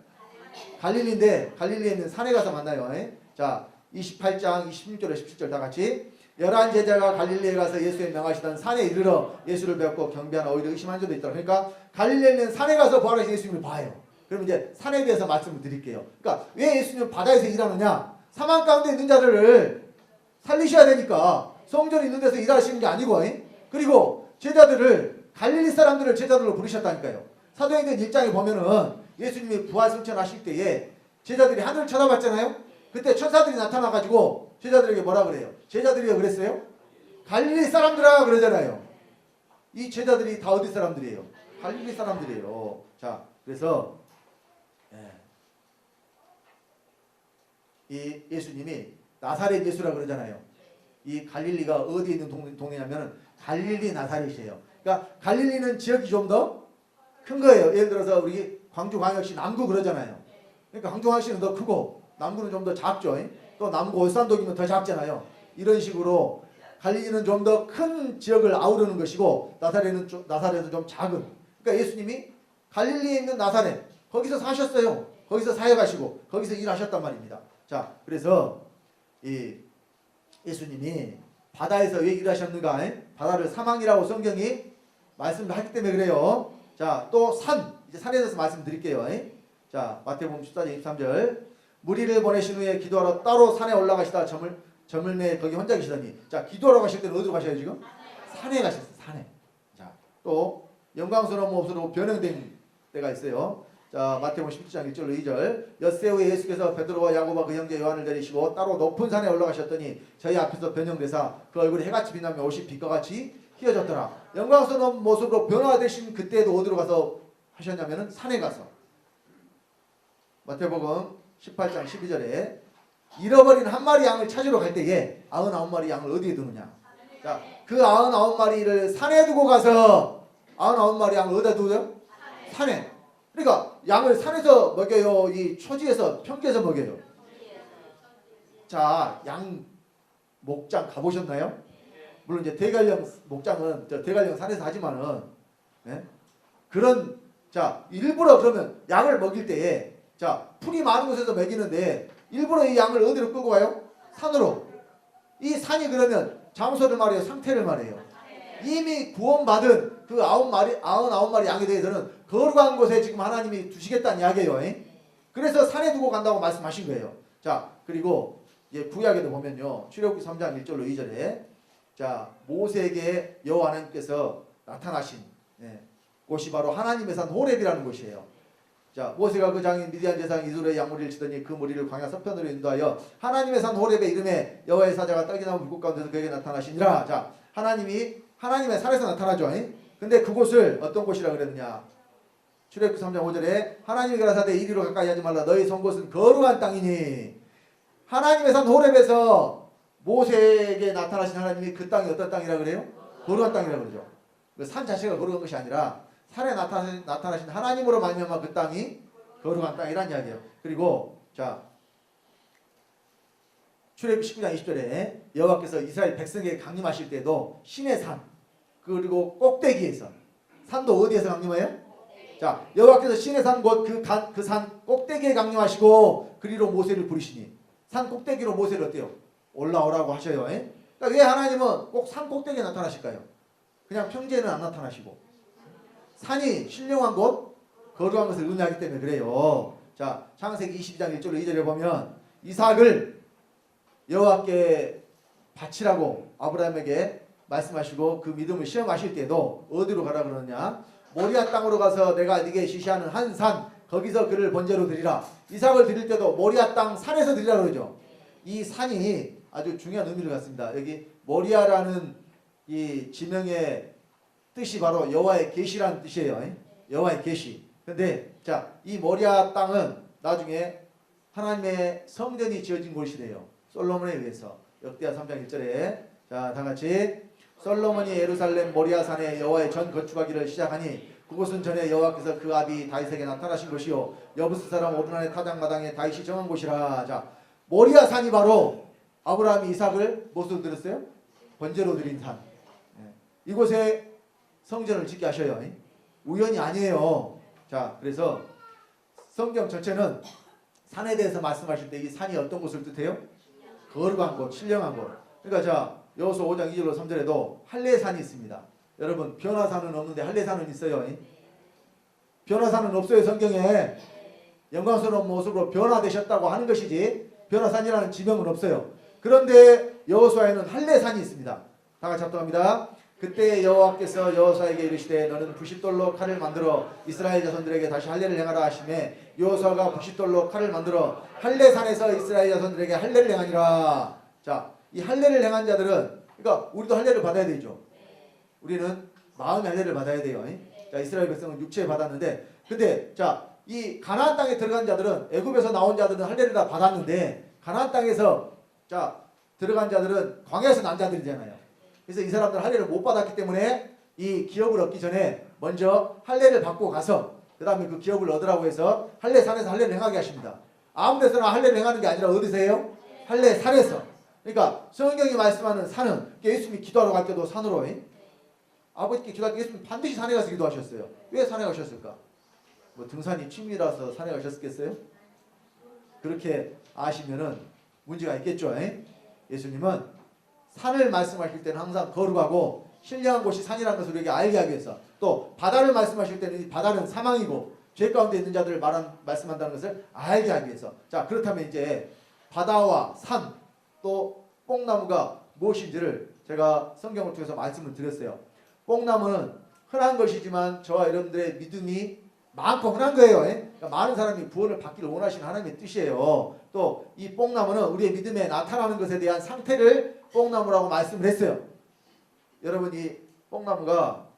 갈릴리인데 갈릴리에 있는 산에 가서 만나요. 자, 28장 26절에 17절 다 같이 11 제자가 갈릴리에 가서 예수의 명하시던 산에 이르러 예수를 뵙고 경배하나 오히려 의심한 자도 있더라. 그러니까 갈릴리에 있는 산에 가서 부활하신 예수님을 봐요. 그럼 이제 산에 대해서 말씀을 드릴게요. 그러니까 왜 예수님은 바다에서 일하느냐? 사망 가운데 있는 자들을 살리셔야 되니까 성전이 있는 데서 일하시는 게 아니고, 그리고 제자들을 갈릴리 사람들을 제자들로 부르셨다니까요. 사도행전 1장에 보면은 예수님이 부활 승천하실 때에 제자들이 하늘을 쳐다봤잖아요. 그때 천사들이 나타나가지고 제자들에게 뭐라 그래요? 제자들이 그랬어요? 갈릴리 사람들아 그러잖아요. 이 제자들이 다 어디 사람들이에요? 갈릴리 사람들이에요. 자, 그래서 이 예수님이 나사렛 예수라 그러잖아요. 이 갈릴리가 어디에 있는 동네냐면 갈릴리 나사렛이에요. 그러니까 갈릴리는 지역이 좀 더 큰 거예요. 예를 들어서 우리 광주광역시 남구 그러잖아요. 그러니까 광주광역시는 더 크고 남구는 좀 더 작죠. 또 남구 올산동이면 더 작잖아요. 이런 식으로 갈릴리는 좀 더 큰 지역을 아우르는 것이고 나사렛은 좀 작은. 그러니까 예수님이 갈릴리에 있는 나사렛 거기서 사셨어요. 거기서 사역하시고 거기서 일하셨단 말입니다. 자, 그래서 이 예수님이 바다에서 왜 일하셨는가? 바다를 사망이라고 성경이 말씀을 하기 때문에 그래요. 자, 또 이제 산에 대해서 말씀드릴게요. 자, 마태복음 14장 23절. 무리를 보내신 후에 기도하러 따로 산에 올라가시다 저물매 거기 혼자 계시더니. 자, 기도하러 가실 때는 어디로 가셔요 지금? 산에 가셨어요. 산에. 자, 또 영광스러운 몹으로 변형된 때가 있어요. 자, 마태복음 17장 1절로 2절. 엿새 후에 예수께서 베드로와 야고보와 그 형제 요한을 데리시고 따로 높은 산에 올라가셨더니 저희 앞에서 변형되사 그 얼굴이 해같이 빛나며 옷이 빛과 같이 휘어졌더라. 영광스러운 모습으로 변화되신 그때도 어디로 가서 하셨냐면은 산에 가서. 마태복음 18장 12절에 잃어버린 한 마리 양을 찾으러 갈 때에 99마리 양을 어디에 두느냐. 자, 그 99마리를 산에 두고 가서 99마리 양을 어디다 두어요? 산에. 그러니까 양을 산에서 먹여요? 이 초지에서 평지에서 먹여요? 자, 양 목장 가보셨나요? 물론 이제 대관령 목장은 대관령 산에서 하지만은 그런 자 일부러 그러면 양을 먹일 때에 자 풀이 많은 곳에서 먹이는데 일부러 이 양을 어디로 끌고 가요? 산으로. 이 산이 그러면 장소를 말해요? 상태를 말해요? 이미 구원받은 그 99마리 양에 대해서는 거룩한 곳에 지금 하나님이 두시겠다는 이야기예요. 그래서 산에 두고 간다고 말씀하신 거예요. 자, 그리고 이제 구약에도 보면요. 출애굽기 3장 1절로 2절에 자, 모세에게 여호와 하나님께서 나타나신 곳이 바로 하나님의 산 호렙이라는 곳이에요. 자, 모세가 그 장인 미디안 제사장 이스라엘 양무리를 치더니 그 무리를 광야 서편으로 인도하여 하나님의 산 호렙의 이름에 여호와의 사자가 떡이나무 불꽃 가운데서 그에게 나타나시니라. 자, 하나님이 하나님의 산에서 나타나죠. 근데 그곳을 어떤 곳이라 그랬느냐? 출애굽기 3장 5절에 하나님이 가라사대 이리로 가까이 하지 말라. 너희 선 곳은 거룩한 땅이니. 하나님의 산 호렙에서 모세에게 나타나신 하나님이 그 땅이 어떤 땅이라 그래요? 거룩한 땅이라 그러죠. 그 산 자체가 거룩한 것이 아니라 산에 나타나신 하나님으로 말미암아 그 땅이 거룩한 땅이란 이야기예요. 그리고 자 출애굽기 19장 20절에 여호와께서 이스라엘 백성에게 강림하실 때도 신의 산 그리고 꼭대기에서 산도 어디에서 강림해요? 자 여호와께서 신의 산 곧 그 산 꼭대기에 강림하시고 그리로 모세를 부르시니 산 꼭대기로 모세를 어때요? 올라오라고 하셔요. 그러니까 왜 하나님은 꼭 산 꼭대기에 나타나실까요? 그냥 평지에는 안 나타나시고 산이 신령한 곳 거룩한 것을 의미하기 때문에 그래요. 자 창세기 22장 1절로 2절에 보면 이삭을 여호와께 바치라고 아브라함에게 말씀하시고 그 믿음을 시험하실 때도 어디로 가라 그러느냐? 모리아 땅으로 가서 내가 네게 지시하는 한 산 거기서 그를 번제로 드리라. 이삭을 드릴 때도 모리아 땅 산에서 드리라 그러죠. 이 산이 아주 중요한 의미를 갖습니다. 여기 모리아라는 이 지명의 뜻이 바로 여호와의 계시라는 뜻이에요. 여호와의 계시. 근데 자, 이 모리아 땅은 나중에 하나님의 성전이 지어진 곳이래요. 솔로몬에 의해서. 역대하 3장 1절에 자, 다 같이 솔로몬이 예루살렘 모리아 산에 여호와의 전 거축하기를 시작하니 그곳은 전에 여호와께서 그 아비 다윗에게 나타나신 곳이요 여부스 사람 오르난의 타작마당에 다윗이 정한 곳이라. 자, 모리아 산이 바로 아브라함이 이삭을 무엇으로 드렸어요? 번제로 드린 산. 이곳에 성전을 짓게 하셔요. 우연이 아니에요. 자, 그래서 성경 전체는 산에 대해서 말씀하실 때 이 산이 어떤 곳을 뜻해요? 거룩한 곳, 신령한 곳. 그러니까 자, 여호수아 5장 2절로 3절에도 할례산이 있습니다. 여러분 변화산은 없는데 할례산은 있어요. 변화산은 없어요 성경에. 영광스러운 모습으로 변화되셨다고 하는 것이지 변화산이라는 지명은 없어요. 그런데 여호수아에는 할례산이 있습니다. 다 같이 합독합니다. 그때 여호와께서 여호수아에게 이르시되 너는 부싯돌로 칼을 만들어 이스라엘 자손들에게 다시 할례를 행하라 하시매 여호수아가 부싯돌로 칼을 만들어 할례산에서 이스라엘 자손들에게 할례를 행하니라. 자, 이 할례를 행한 자들은 그러니까 우리도 할례를 받아야 되죠. 우리는 마음의 할례를 받아야 돼요. 자, 이스라엘 백성은 육체에 받았는데 근데 자, 이 가나안 땅에 들어간 자들은 애굽에서 나온 자들은 할례를 다 받았는데 가나안 땅에서 자 들어간 자들은 광야에서 난 자들이잖아요. 그래서 이 사람들은 할례를 못 받았기 때문에 이 기업을 얻기 전에 먼저 할례를 받고 가서 그 다음에 그 기업을 얻으라고 해서 할례산에서 할례를 행하게 하십니다. 아무 데서나 할례를 행하는 게 아니라 어디서 해요? 할례산에서. 그러니까 성경이 말씀하는 산은 예수님이 기도하러 갈 때도 산으로 아버지께 기도할 때 예수님 반드시 산에 가서 기도하셨어요. 왜 산에 가셨을까? 뭐 등산이 취미라서 산에 가셨겠어요? 그렇게 아시면은 문제가 있겠죠. 예수님은 산을 말씀하실 때는 항상 거룩하고 신령한 곳이 산이라는 것을 우리에게 알게 하기 위해서 또 바다를 말씀하실 때는 이 바다는 사망이고 죄 가운데 있는 자들을 말씀한다는 것을 알게 하기 위해서. 자, 그렇다면 이제 바다와 산 또 뽕나무가 무엇인지를 제가 성경을 통해서 말씀을 드렸어요. 뽕나무는 흔한 것이지만 저와 여러분들의 믿음이 많고 흔한 거예요. 그러니까 많은 사람이 구원을 받기를 원하시는 하나님의 뜻이에요. 또 이 뽕나무는 우리의 믿음에 나타나는 것에 대한 상태를 뽕나무라고 말씀을 했어요. 여러분 이 뽕나무가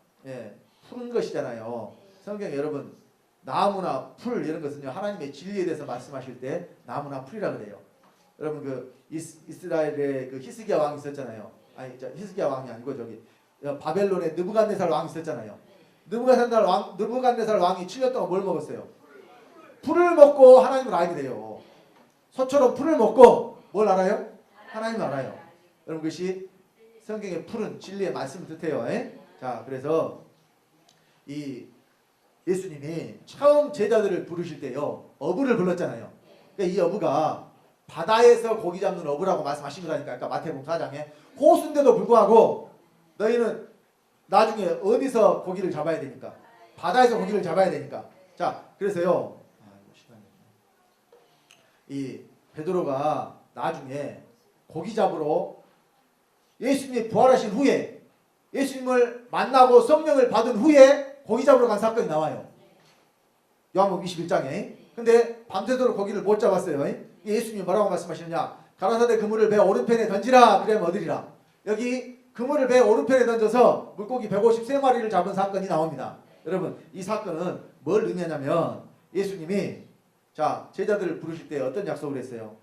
푸른 것이잖아요. 성경에 여러분 나무나 풀 이런 것은요 하나님의 진리에 대해서 말씀하실 때 나무나 풀이라 그래요. 여러분 그 이스라엘의 그 히스기야 왕이 있었잖아요. 아니 히스기야 왕이 아니고 저기 바벨론의 느부갓네살 왕이 있었잖아요. 느부갓네살 왕이 7년 동안 뭘 먹었어요? 풀을 먹고 하나님을 알게 돼요. 소처럼 풀을 먹고 뭘 알아요? 하나님을 알아요. 여러분 그것이 성경의 풀은 진리의 말씀을 뜻해요. 자, 그래서 이 예수님이 처음 제자들을 부르실 때요 어부를 불렀잖아요. 그러니까 이 어부가 바다에서 고기 잡는 어부라고 말씀하신 거라니까. 그러니까 마태복음 4장에 호수인데도 불구하고 너희는 나중에 어디서 고기를 잡아야 되니까 바다에서 고기를 잡아야 되니까. 자, 그래서요 이 베드로가 나중에 고기 잡으러 예수님이 부활하신 후에 예수님을 만나고 성령을 받은 후에 고기 잡으러 간 사건이 나와요. 요한복음 21장에. 근데 밤새도록 고기를 못 잡았어요. 예수님이 뭐라고 말씀하시느냐? 가라사대 그물을 배 오른편에 던지라. 그러면 얻으리라. 여기 그물을 배 오른편에 던져서 물고기 153마리를 잡은 사건이 나옵니다. 여러분 이 사건은 뭘 의미하냐면 예수님이 자 제자들을 부르실 때 어떤 약속을 했어요?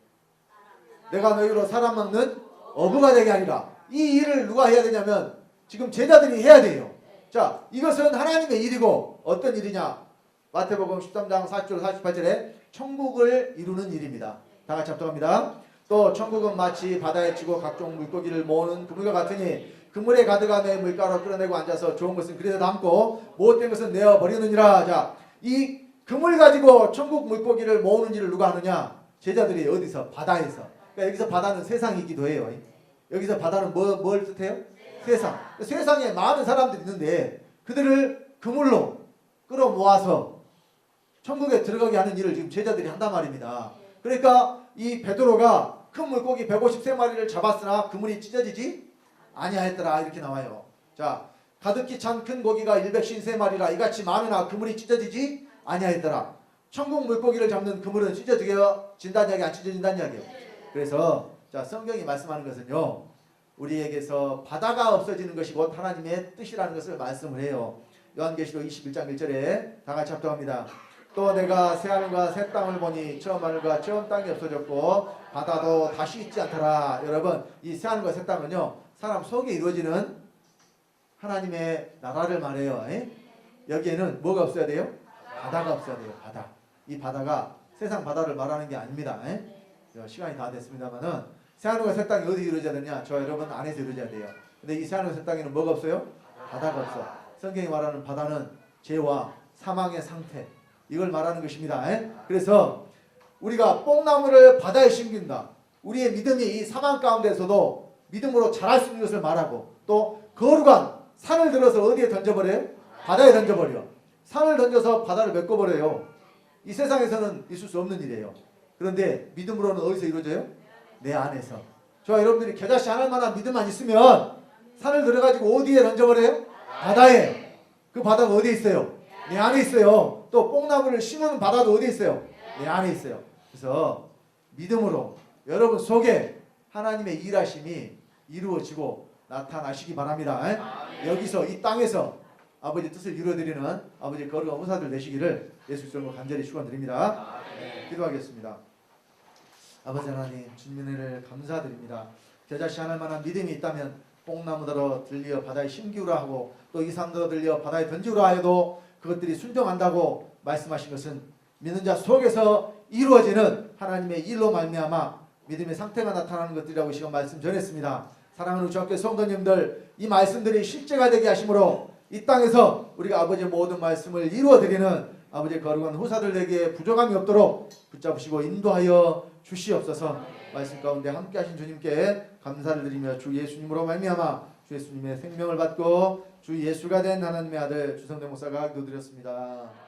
내가 너희로 사람 먹는 어부가 되게 하리라. 이 일을 누가 해야 되냐면 지금 제자들이 해야 돼요. 자, 이것은 하나님의 일이고 어떤 일이냐? 마태복음 13장 40절 48절에 천국을 이루는 일입니다. 다 같이 합독합니다. 또 천국은 마치 바다에 치고 각종 물고기를 모으는 그물과 같으니 그물에 가득한 내 물가로 끌어내고 앉아서 좋은 것은 그리에 담고 못된 것은 내어 버리느니라. 자, 이 그물 가지고 천국 물고기를 모으는 일을 누가 하느냐? 제자들이 어디서? 바다에서. 그러니까 여기서 바다는 세상이기도 해요. 여기서 바다는 뭘 뜻해요? 세상. 세상에 많은 사람들이 있는데 그들을 그물로 끌어모아서 천국에 들어가게 하는 일을 지금 제자들이 한단 말입니다. 그러니까 이 베드로가 큰 물고기 153마리를 잡았으나 그물이 찢어지지 아니하였더라. 이렇게 나와요. 자, 가득히 찬 큰 고기가 153마리라 이같이 많으나 그물이 찢어지지 아니하였더라. 천국 물고기를 잡는 그물은 찢어진다는 이야기 안 찢어진다는 이야기예요. 그래서 자 성경이 말씀하는 것은요 우리에게서 바다가 없어지는 것이 곧 하나님의 뜻이라는 것을 말씀을 해요. 요한계시록 21장 1절에 다 같이 합독합니다. 또 내가 새하늘과 새 땅을 보니 처음 하늘과 처음 땅이 없어졌고 바다도 다시 있지 않더라. 여러분 이 새하늘과 새 땅은요 사람 속에 이루어지는 하나님의 나라를 말해요. 여기에는 뭐가 없어야 돼요? 바다가 없어야 돼요. 바다. 이 바다가 세상 바다를 말하는 게 아닙니다. 시간이 다 됐습니다만은 새하늘과 새 땅이 어디 이루어져야 되냐? 저 여러분 안에서 이루어져야 돼요. 근데 이 새하늘과 새 땅에는 뭐가 없어요? 바다가 없어. 성경이 말하는 바다는 죄와 사망의 상태 이걸 말하는 것입니다. 그래서 우리가 뽕나무를 바다에 심긴다. 우리의 믿음이 이 사망 가운데서도 믿음으로 자랄 수 있는 것을 말하고 또 거룩한 산을 들어서 어디에 던져버려요? 바다에 던져버려. 산을 던져서 바다를 메꿔버려요. 이 세상에서는 있을 수 없는 일이에요. 그런데 믿음으로는 어디서 이루어져요? 내 안에서. 저와 여러분들이 겨자씨 하나할 만한 믿음만 있으면 산을 들어가지고 어디에 던져버려요? 바다에. 그 바다가 어디에 있어요? 내 안에 있어요. 또 뽕나무를 심은 바다도 어디에 있어요? 내 안에 있어요. 그래서 믿음으로 여러분 속에 하나님의 일하심이 이루어지고 나타나시기 바랍니다. 여기서 이 땅에서 아버지 뜻을 이루어드리는 아버지 거룩한 후사들 되시기를 예수 이름으로 간절히 축원드립니다. 기도하겠습니다. 아버지 하나님 주님의 은혜를 감사드립니다. 겨자씨 하나할 만한 믿음이 있다면 뽕나무더러 들려 바다에 심기우라 하고 또 이 산더러 들려 바다에 던지우라 해도 그것들이 순종한다고 말씀하신 것은 믿는 자 속에서 이루어지는 하나님의 일로 말미암아 믿음의 상태가 나타나는 것들이라고 시간 말씀 전했습니다. 사랑하는 주학교 성도님들 이 말씀들이 실제가 되게 하심으로 이 땅에서 우리가 아버지의 모든 말씀을 이루어드리는 아버지의 거룩한 후사들에게 부족함이 없도록 붙잡으시고 인도하여 주시옵소서. 말씀 가운데 함께 하신 주님께 감사를 드리며 주 예수님으로 말미암아 주 예수님의 생명을 받고 주 예수가 된 하나님의 아들 주성대 목사가 기도드렸습니다.